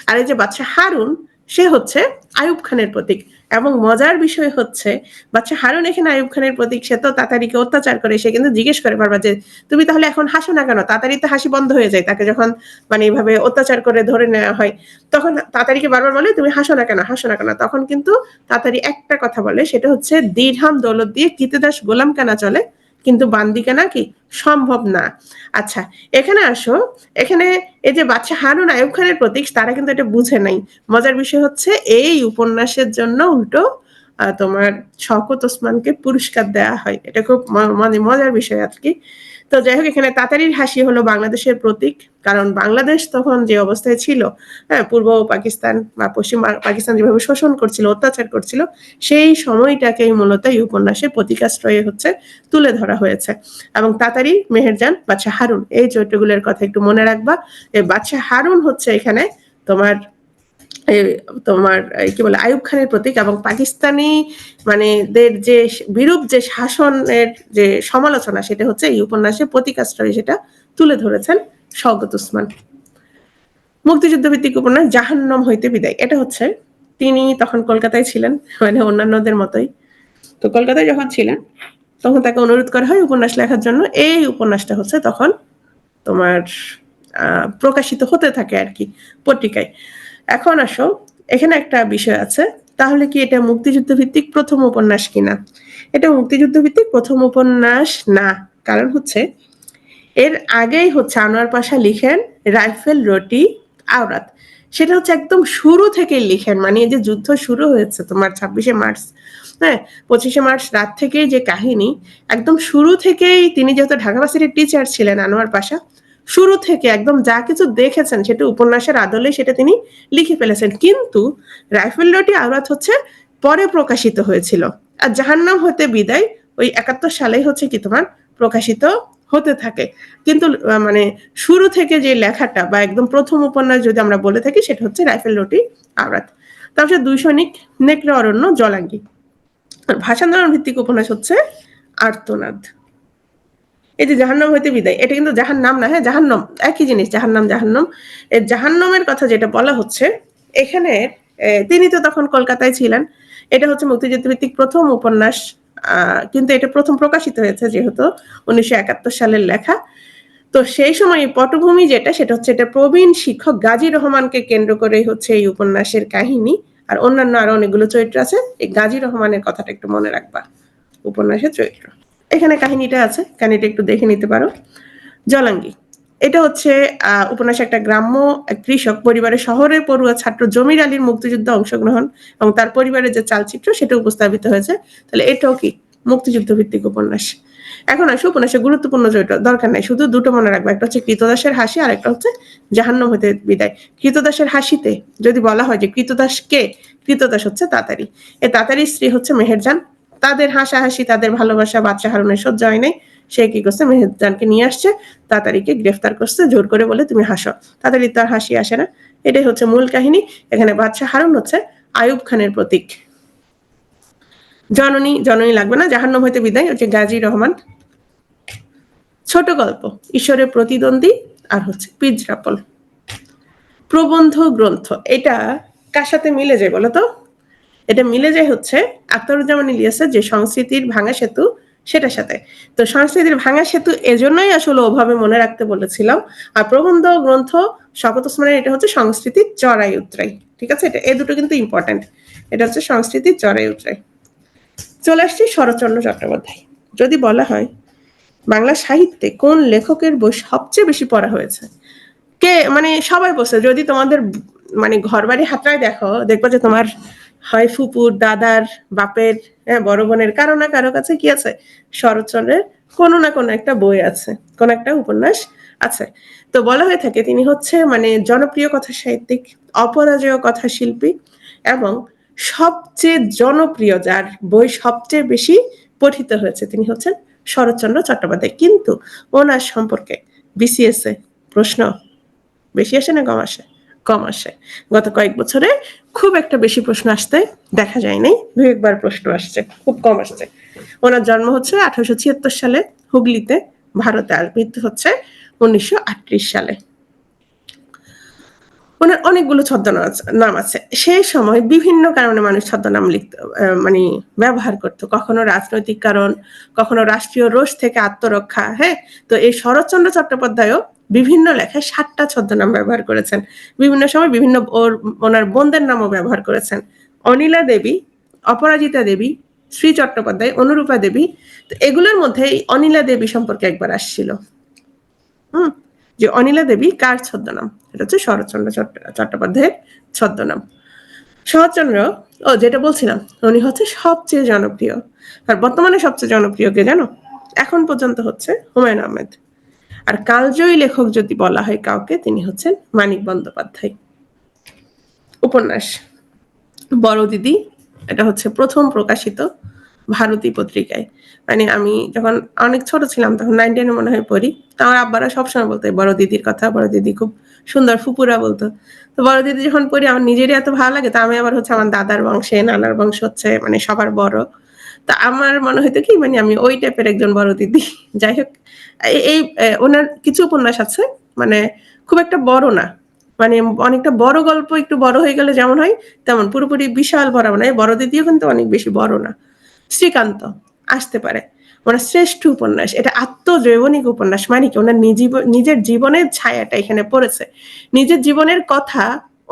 আর এই যে বাচ্চা হারুন, সে হচ্ছে আইয়ুব খানের প্রতীক। এবং মজার বিষয় হচ্ছে বাচ্চা হারুন এখানে আইয়ুব খানের প্রতীক, সে তো তাতারিকে অত্যাচার করে, সে কিন্তু জিজ্ঞেস করে বারবার যে তুমি তাহলে এখন হাসো না কেন? তাতারি তো হাসি বন্ধ হয়ে যায় তাকে যখন মানে এইভাবে অত্যাচার করে ধরে নেওয়া হয়। তখন তাতারিকে বারবার বলে তুমি হাসো না কেন, হাসো না কেন? তখন কিন্তু তাতারি একটা কথা বলে, সেটা হচ্ছে দিরহাম দৌলত দিয়ে কৃতদাস গোলাম কেনা চলে, কিন্তু বান্দি কেনা কি সম্ভব না। আচ্ছা, এখানে আসো। এখানে এই যে বাচ্চা হারুন আইয়ুব খানের প্রতীক, তারা কিন্তু এটা বুঝে নাই। মজার বিষয় হচ্ছে এই উপন্যাসের জন্য উল্টো তোমার শওকত ওসমানকে পুরস্কার দেওয়া হয়। এটা খুব মানে মজার বিষয় আর কি। তো যাই হোক, এখানে তাতারির হাসি হলো বাংলাদেশের প্রতীক, কারণ বাংলাদেশ তখন যে অবস্থায় ছিল, হ্যাঁ, পূর্ব পাকিস্তান বা পশ্চিম পাকিস্তান যেভাবে শোষণ করছিল, অত্যাচার করছিল, সেই সময়টাকেই মূলত এই উপন্যাসে প্রতীকাশ্রয়ে হচ্ছে তুলে ধরা হয়েছে। এবং তাতারি, মেহেরজান, বাদশা হারুন, এই চরিত্রগুলোর কথা একটু মনে রাখবা। এই বাদশা হারুন হচ্ছে এখানে তোমার তোমার কি বলে আইয়ুব খানের প্রতীক, এবং পাকিস্তানি মানে দের যে বিরূপ যে শাসনের যে সমালোচনা, সেটা হচ্ছে এই উপন্যাসে প্রতীকাশ্রয়ে সেটা তুলে ধরেছেন শওকত ওসমান। মুক্তিযুদ্ধ ভিত্তিক উপন্যাস জাহান্নাম হইতে বিদায়, এটা হচ্ছে তিনি তখন কলকাতায় ছিলেন, মানে অন্যান্যদের মতোই। তো কলকাতায় যখন ছিলেন তখন তাকে অনুরোধ করা হয় উপন্যাস লেখার জন্য। এই উপন্যাসটা হচ্ছে তখন তোমার প্রকাশিত হতে থাকে আর কি পত্রিকায়। এখন আসো, এখানে একটা বিষয় আছে, তাহলে কি এটা মুক্তিযুদ্ধ ভিত্তিক প্রথম উপন্যাস কিনা? এটা মুক্তিযুদ্ধ ভিত্তিক প্রথম উপন্যাস না। কারণ হচ্ছে এর আগেই হচ্ছে আনোয়ার পাশা লিখেন রাইফেল, রুটি, আওরাত। সেটা হচ্ছে একদম শুরু থেকেই লিখেন, মানে এই যে যুদ্ধ শুরু হয়েছে তোমার 26শে মার্চ, হ্যাঁ, 25শে মার্চ রাত থেকেই যে কাহিনী, একদম শুরু থেকেই তিনি যেহেতু ঢাকা ভার্সিটির টিচার ছিলেন আনোয়ার পাশা, শুরু থেকে একদম যা কিছু দেখেছেন সেটা উপন্যাসের আদলে সেটা তিনি লিখে ফেলেছেন। কিন্তু রাইফেলটি আওরাত হচ্ছে পরে প্রকাশিত হয়েছিল, আর জাহান্নাম হতে বিদায় ওই 71 সালেই হচ্ছে কি তোমার প্রকাশিত হতে থাকে। কিন্তু মানে শুরু থেকে যে লেখাটা বা একদম প্রথম উপন্যাস যদি আমরা বলে থাকি সেটা হচ্ছে রাইফেলটি আওরাত। তারপর 2 সৈনিক, নেকড়ে অরণ্য, জলাঙ্গি। আর ভাষান্দোলন ভিত্তিক উপন্যাস হচ্ছে আর্তনাদ। এই যে জাহান্নাম হইতে বিদায়, এটা কিন্তু জাহান্নাম না, হ্যাঁ জাহান্নাম একই জিনিস, জাহান্নাম জাহান্নাম। এই জাহান্নামের কথা যেটা বলা হচ্ছে এখানে, তিনি তো তখন কলকাতায় ছিলেন। এটা হচ্ছে মুক্তিযুদ্ধ ভিত্তিক প্রথম উপন্যাস, কিন্তু এটা প্রথম প্রকাশিত হয়েছে যেহেতু 1971 সালের লেখা। তো সেই সময় পটভূমি যেটা সেটা হচ্ছে এটা প্রবীণ শিক্ষক গাজী রহমানকে কেন্দ্র করেই হচ্ছে এই উপন্যাসের কাহিনী। আর অন্যান্য আরো অনেকগুলো চরিত্র আছে, এই গাজী রহমানের কথাটা একটু মনে রাখবা উপন্যাসের চরিত্র। এখানে কাহিনীটা আছে, কাহিনীটা একটু দেখে নিতে পারো। জলাঙ্গি, এটা হচ্ছে উপন্যাসে একটা গ্রাম্য কৃষক পরিবারের শহরের পড়ুয়া ছাত্র জমির আলীর মুক্তিযুদ্ধে অংশগ্রহণ এবং তার পরিবারের যে চালচিত্র সেটা উপস্থাপিত হয়েছে। তাহলে এটাও কি মুক্তিযুদ্ধ ভিত্তিক উপন্যাস। এখন আসো উপন্যাসের গুরুত্বপূর্ণ চরিত্র, দরকার নাই, শুধু দুটো মনে রাখবা, একটা হচ্ছে কৃতদাসের হাসি আর একটা হচ্ছে জাহান্নাম হতে বিদায়। কৃতদাসের হাসিতে যদি বলা হয় যে কৃতদাস কে, কৃতদাস হচ্ছে তাতারি, এ তাতারির স্ত্রী হচ্ছে মেহেরজান। তাদের হাসাহাসি, তাদের ভালোবাসা বাদশা হারুনের সহ্য হয় নাই, সে কি করছে মেহেরজানকে নিয়ে আসছে, তাতারিকে গ্রেফতার করছে জোর করে, বলে তুমি হাসো। তাতারি তার হাসি আসে না, এটাই হচ্ছে মূল কাহিনী। এখানে বাদশা হারুন হচ্ছে আয়ুব খানের প্রতীক। জননী, জননী লাগবে না, জাহান্নাম হইতে বিদায় হচ্ছে গাজী রহমান। ছোট গল্প, ঈশ্বরের প্রতিদ্বন্দ্বী আর হচ্ছে পিজরাপল। প্রবন্ধ গ্রন্থ, এটা কার সাথে মিলে যায় বলতো? এটা মিলে যায় হচ্ছে আখতারুজ্জামান ইলিয়াসের যে সংস্কৃতির ভাঙা সেতু সেটার সাথে। তো সংস্কৃতির ভাঙা সেতু এজন্যই আসলে ওভাবে মনে রাখতে বলেছিলাম। আর প্রবন্ধ গ্রন্থ শওকত ওসমানের, এটা হচ্ছে সংস্কৃতির চড়াই উতরাই। ঠিক আছে, এটা এই দুটো কিন্তু ইম্পর্টেন্ট। এটা হচ্ছে সংস্কৃতির চড়াই উতরাই। চলে আসছি শরৎচন্দ্র চট্টোপাধ্যায়। যদি বলা হয় বাংলা সাহিত্যে কোন লেখকের বই সবচেয়ে বেশি পড়া হয়েছে, কে মানে সবাই বলছে, যদি তোমাদের মানে ঘর বাড়ি হাতড়ায় দেখো দেখবো যে তোমার হয় ফুপুর, দাদার, বাপের, হ্যাঁ বড় বোনের কারো না কারো কাছে কি আছে, শরৎচন্দ্রের কোনো না কোনো একটা বই আছে, কোন একটা উপন্যাস আছে। তো বলা হয়ে থাকে তিনি হচ্ছে মানে জনপ্রিয় কথা সাহিত্যিক, অপরাজেয় কথা শিল্পী এবং সবচেয়ে জনপ্রিয়, যার বই সবচেয়ে বেশি পঠিত হয়েছে তিনি হচ্ছেন শরৎচন্দ্র চট্টোপাধ্যায়। কিন্তু ওনার সম্পর্কে বিসিএস এ প্রশ্ন বেশি আসে না কম আসে? কম আসে। গত কয়েক বছরে খুব একটা বেশি প্রশ্ন আসতে দেখা যায় নাই, দু একবার প্রশ্ন আসছে, খুব কম আসছে। ওনার জন্ম হচ্ছে 1876 সালে হুগলিতে, ভারতে, আর মৃত্যু হচ্ছে 1938 সালে। ওনার অনেকগুলো ছদ্মনাম আছে। সেই সময় বিভিন্ন কারণে মানুষ ছদ্মনাম লিখত, মানে ব্যবহার করত, কখনো রাজনৈতিক কারণ, কখনো রাষ্ট্রীয় রোষ থেকে আত্মরক্ষা। হ্যাঁ, তো এই শরৎচন্দ্র চট্টোপাধ্যায়ও বিভিন্ন লেখায় 7টা ছদ্মনাম ব্যবহার করেছেন। বিভিন্ন সময় বিভিন্ন ওনার বোনদের নামও ব্যবহার করেছেন। অনিলা দেবী, অপরাজিতা দেবী, শ্রী চট্টোপাধ্যায়, অনুরূপা দেবী। তো এগুলোর মধ্যে এই অনিলা দেবী সম্পর্কে একবার আসছিল। যে অনিলা দেবী কার ছদ্মনাম, এটা হচ্ছে শরৎচন্দ্র চট্টোপাধ্যায়ের ছদ্মনাম। শরৎচন্দ্র, ও যেটা বলছিলাম, উনি হচ্ছে সবচেয়ে জনপ্রিয়। আর বর্তমানে সবচেয়ে জনপ্রিয় কে জানো? এখন পর্যন্ত হচ্ছে হুমায়ুন আহমেদ। আর কালজয়ী লেখক যদি বলা হয় কাউকে, তিনি হচ্ছেন মানিক বন্দ্যোপাধ্যায়। উপন্যাস বড় দিদি, এটা হচ্ছে প্রথম প্রকাশিত ভারতী পত্রিকায়। মানে আমি যখন অনেক ছোট ছিলাম তখন 9 10 মনে হয় পড়ি, তো আমার আব্বারা সবসময় বলতো বড় দিদির কথা, বড় দিদি খুব সুন্দর, ফুপুরা বলতো। তো বড় দিদি যখন পড়ি আমার নিজেরই এত ভালো লাগে, তো আমি আবার হচ্ছে আমার দাদার বংশে, নানার বংশ হচ্ছে মানে সবার বড়। তা আমার মনে হইতো কি মানে আমি ওই টাইপের একজন বড় দিদি। যাই হোক, এই ওনার কিছু উপন্যাস আছে মানে খুব একটা বড় না, মানে অনেকটা বড় গল্প একটু বড় হয়ে গেলে যেমন হয় তেমন, পুরোপুরি বিশাল বড় না। বড় দিদিও কিন্তু অনেক বেশি বড় না। শ্রীকান্ত আসতে পারে, ওনার শ্রেষ্ঠ উপন্যাস, এটা আত্মজৈবনিক উপন্যাস, মানে কি ওনার নিজের জীবনের ছায়াটা এখানে পড়েছে, নিজের জীবনের কথা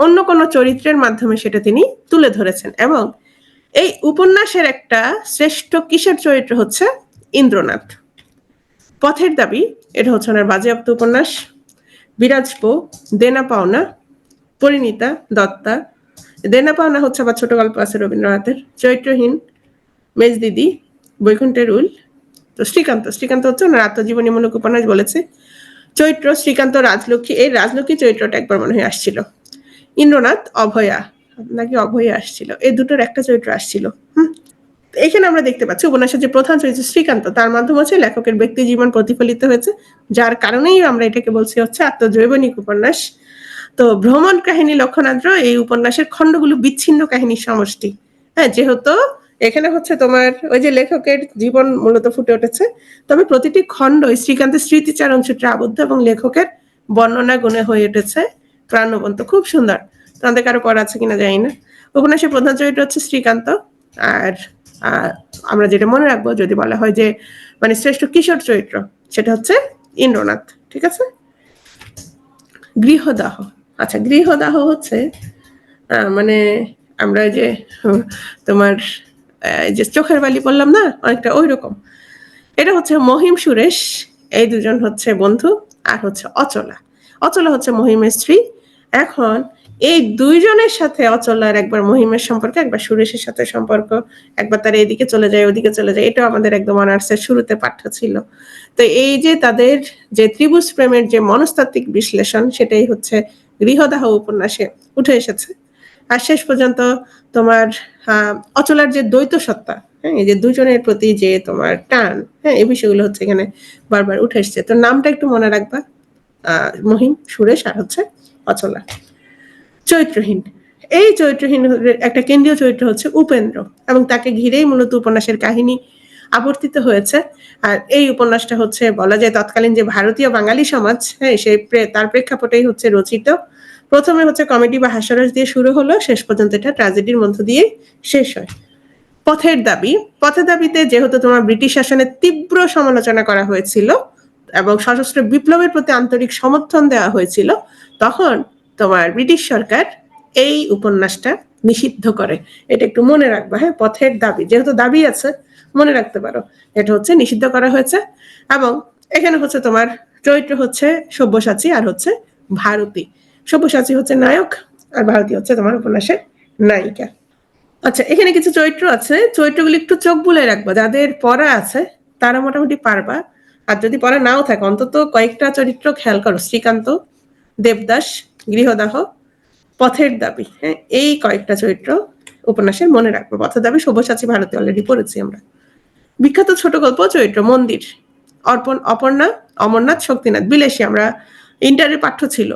অন্য কোনো চরিত্রের মাধ্যমে সেটা তিনি তুলে ধরেছেন। এবং এই উপন্যাসের একটা শ্রেষ্ঠ কিশোর চরিত্র হচ্ছে ইন্দ্রনাথ। পথের দাবি, এটা হচ্ছে ওনার বাজেয়াপ্ত উপন্যাস। বিরাজপো, দেনা পাওনা, পরিণীতা, দত্তা। দেনা পাওনা হচ্ছে আবার ছোট গল্প আছে রবীন্দ্রনাথের। চরিত্রহীন, মেজদিদি, বৈকুণ্ঠের উল। তো শ্রীকান্ত, শ্রীকান্ত হচ্ছে ওনার আত্মজীবনীমূলক উপন্যাস বলেছে। চৈত্র, শ্রীকান্ত, রাজলক্ষ্মী, এই রাজলক্ষ্মী চরিত্রটা একবার মনে হয় আসছিল। ইন্দ্রনাথ, অভয়া, নাকি অভয়া আসছিল, এই দুটোর একটা চরিত্র আসছিল। এখানে আমরা দেখতে পাচ্ছি উপন্যাসের যে প্রধান চরিত্র শ্রীকান্ত, তার মাধ্যমে হচ্ছে লেখকের ব্যক্তি জীবন প্রতিফলিত হয়েছে, যার কারণেই আমরা এটাকে বলছি হচ্ছে আত্মজৈবনিক উপন্যাস। তো ভ্রমণ কাহিনী লক্ষণাদ্র এই উপন্যাসের খণ্ডগুলো বিচ্ছিন্ন কাহিনীর সমষ্টি। হ্যাঁ, যেহেতু এখানে হচ্ছে তোমার ওই যে লেখকের জীবন মূলত ফুটে উঠেছে, তবে প্রতিটি খণ্ড শ্রীকান্তের স্মৃতিচারণ সূত্রে আবদ্ধ এবং লেখকের বর্ণনা গুণে হয়ে উঠেছে প্রাণবন্ত। খুব সুন্দর। তোমাদের কারো পড়া আছে কিনা জানি না। উপন্যাসের প্রধান চরিত্র হচ্ছে শ্রীকান্ত। আর আমরা যেটা মনে রাখবো যদি বলা হয় যে মানে শ্রেষ্ঠ কিশোর চরিত্র, সেটা হচ্ছে ইন্দ্রনাথ। ঠিক আছে। গৃহদাহ, আচ্ছা গৃহদাহ হচ্ছে মানে আমরা যে তোমার যে চোখের বালি বললাম না, অনেকটা ওই রকম। এটা হচ্ছে মহিম সুরেশ, এই দুজন হচ্ছে বন্ধু। আর হচ্ছে অচলা, অচলা হচ্ছে মহিমের স্ত্রী। এখন এই দুইজনের সাথে অচলার একবার মহিমের সম্পর্ক, একবার সুরেশের সাথে সম্পর্ক, একবার তারা এদিকে চলে যায় ওদিকে চলে যায়, এটাও আমাদের একদম অনার্সের শুরুতে পাঠ্য ছিল। তো এই যে তাদের যে ত্রিভুজ প্রেমের যে মনস্তাত্ত্বিক বিশ্লেষণ, সেটাই হচ্ছে গৃহদাহ উপন্যাসে উঠে এসেছে। আর শেষ পর্যন্ত তোমার অচলার যে দ্বৈত সত্তা, হ্যাঁ, এই যে দুজনের প্রতি যে তোমার টান, হ্যাঁ, এই বিষয়গুলো হচ্ছে এখানে বারবার উঠে এসছে। তো নামটা একটু মনে রাখবা, মহিম, সুরেশ আর হচ্ছে অচলা। চরিত্রহীন, এই চরিত্রহীন একটা কেন্দ্রীয় চরিত্র হচ্ছে উপেন্দ্র, এবং তাকে ঘিরেই মূলত উপন্যাসের কাহিনী আবর্তিত হয়েছে। আর এই উপন্যাসটা হচ্ছে বলা যায় তৎকালীন যে ভারতীয় বাঙালি সমাজ, হ্যাঁ, সেই তার প্রেক্ষাপটেই হচ্ছে রচিত। প্রথমে হচ্ছে কমেডি বা হাস্যরস দিয়ে শুরু হলো, শেষ পর্যন্ত এটা ট্র্যাজেডির মধ্য দিয়ে শেষ হয়। পথের দাবি, পথের দাবিতে যেহেতু তোমার ব্রিটিশ শাসনের তীব্র সমালোচনা করা হয়েছিল এবং সশস্ত্র বিপ্লবের প্রতি আন্তরিক সমর্থন দেওয়া হয়েছিল, তখন তোমার ব্রিটিশ সরকার এই উপন্যাসটা নিষিদ্ধ করে। এটা একটু মনে রাখবা, হ্যাঁ, পথের দাবি, যেহেতু দাবি আছে মনে রাখতে পারো, এটা হচ্ছে নিষিদ্ধ করা হয়েছে। এবং এখানে হচ্ছে তোমার চরিত্র হচ্ছে সব্যসাচী আর হচ্ছে ভারতী। সব্যসাচী হচ্ছে নায়ক আর ভারতী হচ্ছে তোমার উপন্যাসের নায়িকা। আচ্ছা, এখানে কিছু চরিত্র আছে, চরিত্রগুলি একটু চোখ বুলে রাখবা, যাদের পড়া আছে তারা মোটামুটি পারবা। আর যদি পড়া নাও থাকে অন্তত কয়েকটা চরিত্র খেয়াল করো, শ্রীকান্ত, দেবদাস, গৃহদাহ, পথের দাবি, হ্যাঁ, এই কয়েকটা চরিত্র উপন্যাসের মনে রাখবো। পথের দাবি, সব্যসাচী, ভারতী অলরেডি পড়েছি আমরা। বিখ্যাত ছোট গল্প চরিত্র মন্দির, অপর্ণা, অমরনাথ, শক্তিনাথ। বিলাসী, আমরা ইন্টারের পাঠ্য ছিল,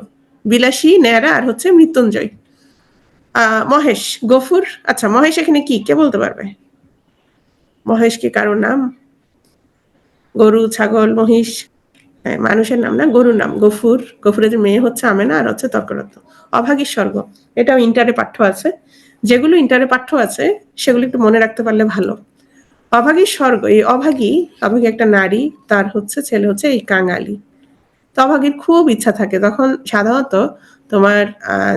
বিলাসী, ন্যাড়া আর হচ্ছে মৃত্যুঞ্জয়। মহেশ, গফুর। আচ্ছা, মহেশ এখানে কি, কে বলতে পারবে? মহেশ কি কারোর নাম? গরু, ছাগল, মহিষ? হ্যাঁ, মানুষের নাম না, গরুর নাম। গফুর, গফুরের মেয়ে হচ্ছে আমেনা আর হচ্ছে তর্করত্ন। অভাগীর স্বর্গ, এটাও ইন্টারে পাঠ্য আছে। যেগুলো ইন্টারে পাঠ্য আছে সেগুলো একটু মনে রাখতে পারলে ভালো। অভাগীর স্বর্গ, এই অভাগী একটা নারী, তার হচ্ছে ছেলে হচ্ছে এই কাঙালি। তো অভাগীর খুব ইচ্ছা থাকে, তখন সাধারণত তোমার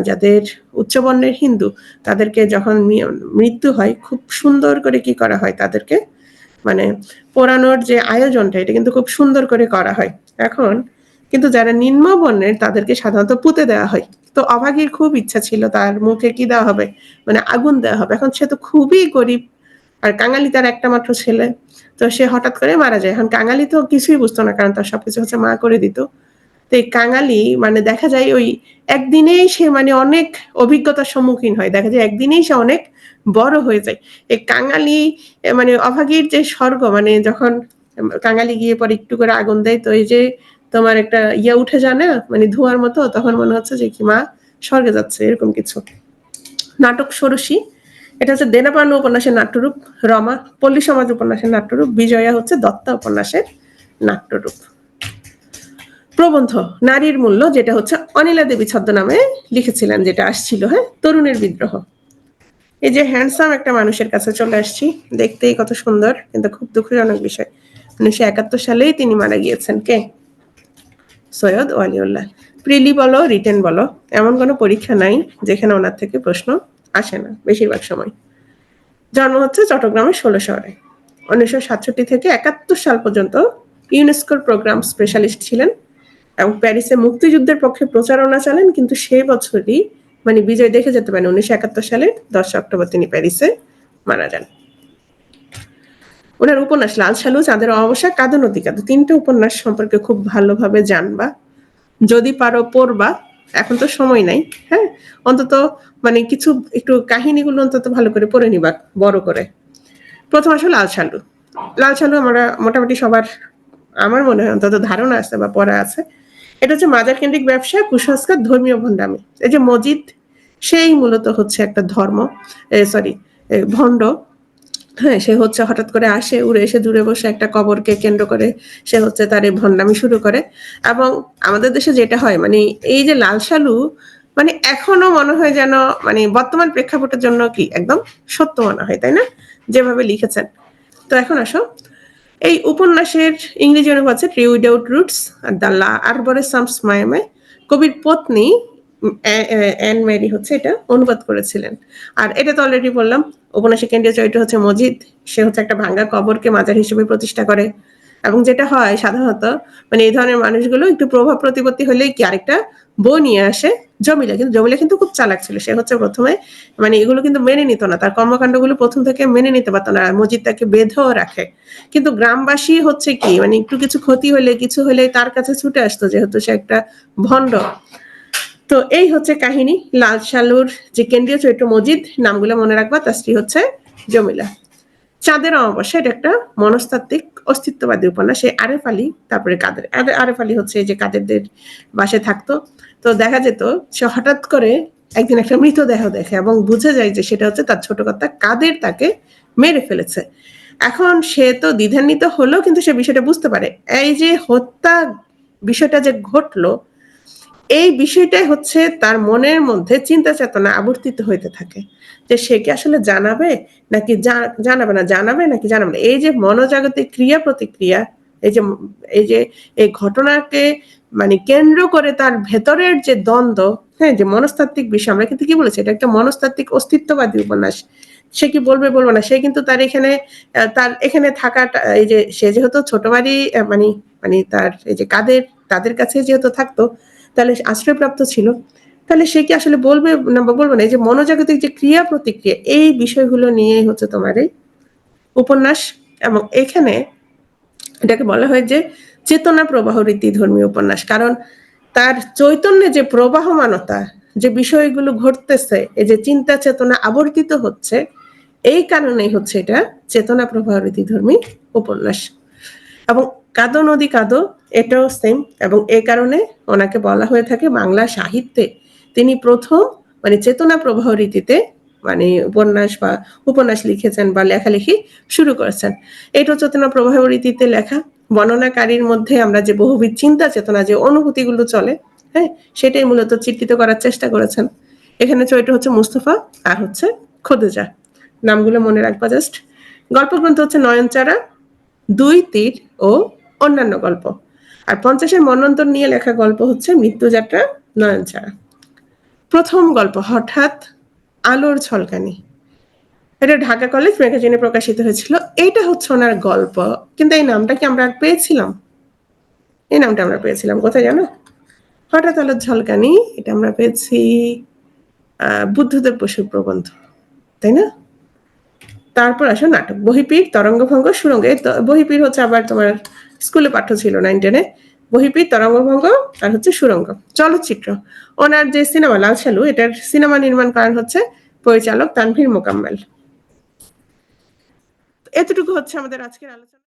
যাদের উচ্চবর্ণের হিন্দু, তাদেরকে যখন মৃত্যু হয় খুব সুন্দর করে কি করা হয়, তাদেরকে মানে পোড়ানোর যে আয়োজনটা, এটা কিন্তু খুব সুন্দর করে করা হয়। এখন কিন্তু যারা নিম্ন বর্ণের তাদেরকে সাধারণত পুঁতে দেওয়া হয়। তো অভাগীর খুব ইচ্ছা ছিল তার মুখে কি দেওয়া হবে, মানে আগুন দেওয়া হবে। এখন সে তো খুবই গরিব, আর কাঙালি তার একটা মাত্র ছেলে। তো সে হঠাৎ করে মারা যায়। এখন কাঙালি তো কিছুই বুঝতো না, কারণ তার সবকিছু হচ্ছে মা করে দিত। তো এই কাঙালি মানে দেখা যায় ওই একদিনেই সে মানে অনেক অভিজ্ঞতার সম্মুখীন হয়, দেখা যায় একদিনেই সে অনেক বড় হয়ে যায়। এই কাঙালি মানে অভাগীর যে স্বর্গ, মানে যখন কাঙালি গিয়ে পরে একটু করে আগুন দেয়, তো এই যে তোমার একটা ইয়া উঠে যায় না, মানে ধোঁয়ার মতো, তখন মনে হচ্ছে যে কি মা স্বর্গে যাচ্ছে, এরকম কিছু। নাটক ষোড়শী, এটা হচ্ছে দেনাপাওনা উপন্যাসের নাট্যরূপ। রমা, পল্লী সমাজ উপন্যাসের নাট্যরূপ। বিজয়া হচ্ছে দত্তা উপন্যাসের নাট্যরূপ। প্রবন্ধ, নারীর মূল্য, যেটা হচ্ছে অনিলা দেবী ছদ্মনামে লিখেছিলেন, যেটা আসছিল, হ্যাঁ, তরুণের বিদ্রোহ। এই যে হ্যান্ডসাম একটা মানুষের কাছে চলে আসছি, দেখতেই কত সুন্দর, কিন্তু খুব দুঃখজনক বিষয়, 1971 সালেই তিনি মারা গিয়েছেন। কে? সৈয়দ ওয়ালিউল্লাহ। প্রিলি বলো, রিটেন বলো, এমন কোনো পরীক্ষা নাই যেখানে ওনার থেকে প্রশ্ন আসে না বেশিরভাগ সময়। জন্ম হচ্ছে চট্টগ্রামের 16 শহরে। 1967 থেকে 71 সাল পর্যন্ত ইউনেস্কোর প্রোগ্রাম স্পেশালিস্ট ছিলেন এবং প্যারিসে মুক্তিযুদ্ধের পক্ষে প্রচারণা চালান। কিন্তু সেই বছরই মানে বিজয় দেখে যেতে পারেন, 1971 সালের 10 অক্টোবর তিনি প্যারিসে মারা যান। ওনার উপন্যাস লাল সালু, চাঁদের অমাবস্যা, কাঁদো নদী কাঁদো, 3টে উপন্যাস সম্পর্কে খুব ভালোভাবে জানবা, যদি পারো পড়বা। এখন তো সময় নাই, হ্যাঁ, অন্তত মানে কিছু একটু কাহিনীগুলো অন্তত ভালো করে পড়ে নিবা বড় করে। প্রথম আসলে লাল সালু। লাল সালু আমরা মোটামুটি সবার, আমার মনে হয় অন্তত ধারণা আছে বা পড়া আছে। এটা হচ্ছে মাজার কেন্দ্রিক ব্যবসা, কুসংস্কার, ধর্মীয় ভণ্ডামি। এই যে মসজিদ, সেই মূলত হচ্ছে একটা ধর্ম, সরি, ভণ্ড। হ্যাঁ, সে হচ্ছে হঠাৎ করে আসে, উড়ে এসে দূরে বসে একটা কবরকে কেন্দ্র করে সে হচ্ছে তার এই ভণ্ডামি শুরু করে। এবং আমাদের দেশে যেটা হয়, মানে এই যে লাল সালু, মানে এখনো মনে হয় যেন মানে বর্তমান প্রেক্ষাপটের জন্য কি একদম সত্য মনে হয়, তাই না, যেভাবে লিখেছেন। তো এখন আসো, এই উপন্যাসের ইংরেজি অনুবাদ আছে ট্রি উইদাউট রুটস, আর দ্য আরবরেসামস মায়ামে। কবির পত্নী অ্যান ম্যারি হচ্ছে এটা অনুবাদ করেছিলেন। আর এটা তো অলরেডি বললাম, উপন্যাসের কেন্দ্রীয় চরিত্র হচ্ছে মজিদ। সে হচ্ছে একটা ভাঙ্গা কবরকে মাজার হিসেবে প্রতিষ্ঠা করে। এবং যেটা হয় সাধারণত, মানে এই ধরনের মানুষগুলো একটু প্রভাব প্রতিপত্তি হলেই কি আরেকটা বউ নিয়ে আসে, জমিলা। কিন্তু জমিলা কিন্তু খুব চালাক ছিল, সে হচ্ছে প্রথমে মানে এগুলো কিন্তু মেনে নিত না, তার কর্মকাণ্ডগুলো প্রথম থেকে মেনে নিতে পারতো না, আর মজিদ তাকে বেঁধেও রাখে। কিন্তু গ্রামবাসী হচ্ছে কি মানে একটু কিছু ক্ষতি হলে কিছু হলে তার কাছে ছুটে আসতো, যেহেতু সে একটা ভণ্ড। তো এই হচ্ছে কাহিনী। লাল সালুর যে কেন্দ্রীয় চরিত্র মজিদ, নামগুলো মনে রাখবা, তার স্ত্রী হচ্ছে জমিলা। চাঁদের অমাবস্যা, এটা একটা মনস্তাত্ত্বিক অস্তিত্ববাদী উপন্যাস। সে আরেফ আলী, তারপরে কাদের, আরেফ আলী হচ্ছে এই যে কাদেরদের বাসে থাকতো। তো দেখা যেত সে হঠাৎ করে একদিন একটা মৃতদেহ দেখে এবং বুঝে যায় যে সেটা হচ্ছে তার ছোট কর্তা কাদের তাকে মেরে ফেলেছে। এখন সে তো দ্বিধান্বিত হলো, কিন্তু সে বিষয়টা বুঝতে পারে, এই যে হত্যা বিষয়টা যে ঘটলো, এই বিষয়টাই হচ্ছে তার মনের মধ্যে চিন্তা চেতনা আবর্তিত হইতে থাকে, যে সে কি আসলে জানাবে নাকি জানাবে না, জানাবে নাকি জানাবে না। এই যে মনোজাগতিক ক্রিয়া প্রতিক্রিয়া, এই যে এই যে এই ঘটনাকে মানে কেন্দ্র করে তার ভেতরের যে দ্বন্দ্ব, হ্যাঁ, যে মনস্তাত্ত্বিক বিষয়, আমরা কিন্তু কি বলেছি এটা একটা মনস্তাত্ত্বিক অস্তিত্ববাদী উপন্যাস। সে কি বলবে বলবো না, সে কিন্তু তার এখানে তার এখানে থাকাটা, এই যে সে যেহেতু ছোট বাড়ি মানে মানে তার এই যে কাদের, তাদের কাছে যেহেতু থাকতো, তাহলে আশ্রয়প্রাপ্ত ছিল, তাহলে সে কি আসলে বলবে না বা বলবে না, এই যে মনোজাগতিক যে ক্রিয়া প্রতিক্রিয়া, এই বিষয়গুলো নিয়ে হচ্ছে তোমার এই উপন্যাস। এবং এখানে এটাকে বলা হয় যে চেতনা প্রবাহ রীতি ধর্মীয় উপন্যাস, কারণ তার চৈতন্যে যে প্রবাহমানতা, যে বিষয়গুলো ঘটতেছে, এই যে চিন্তা চেতনা আবর্তিত হচ্ছে, এই কারণেই হচ্ছে এটা চেতনা প্রবাহ রীতি ধর্মী উপন্যাস। এবং কাঁদো নদী কাঁদো, এটাও সেম। এবং এই কারণে ওনাকে বলা হয়ে থাকে বাংলা সাহিত্যে তিনি প্রথম মানে চেতনা প্রবাহ রীতিতে মানে উপন্যাস বা উপন্যাস লিখেছেন বা লেখালেখি শুরু করেছেন। এটা চেতনা প্রবাহ রীতিতে লেখা, বর্ণনাকারীর মধ্যে আমরা যে বহুবিধ চিন্তা চেতনা, যে অনুভূতিগুলো চলে, হ্যাঁ, সেটাই মূলত চিত্রিত করার চেষ্টা করেছেন। এখানে চরিত্র হচ্ছে মুস্তফা আর হচ্ছে খোদেজা, নামগুলো মনে রাখবা জাস্ট। গল্পগ্রন্থ হচ্ছে নয়নচারা, দুই তীর ও অন্যান্য গল্প। আর 50-এর মন্বন্তর নিয়ে লেখা গল্প হচ্ছে মৃত্যুযাত্রা, নয়নচারা। প্রথম গল্প হঠাৎ আলোর ঝলকানি, এটা ঢাকা কলেজ ম্যাগাজিনে প্রকাশিত হয়েছিল। এইটা হচ্ছে ওনার গল্প, কিন্তু এই নামটা কি আমরা পেয়েছিলাম? এই নামটা আমরা পেয়েছিলাম কোথায় জানো? হঠাৎ আলোর ঝলকানি, এটা আমরা পেয়েছি বুদ্ধদেব বসুর প্রবন্ধ, তাই না? তারপর আসো নাটক, বহিপীর, তরঙ্গভঙ্গ, সুরঙ্গ। বহিপীর হচ্ছে আবার তোমার স্কুলে পাঠ্য ছিল 9-10-এ। বহিপীর, তরঙ্গভঙ্গ আর হচ্ছে সুরঙ্গ। চলচ্চিত্র, ওনার যে সিনেমা লাল সালু, এটার সিনেমা নির্মাণ করেন হচ্ছে পরিচালক তানভীর মোকাম্মেল। এতটুকু হচ্ছে আমাদের আজকের আলোচনা।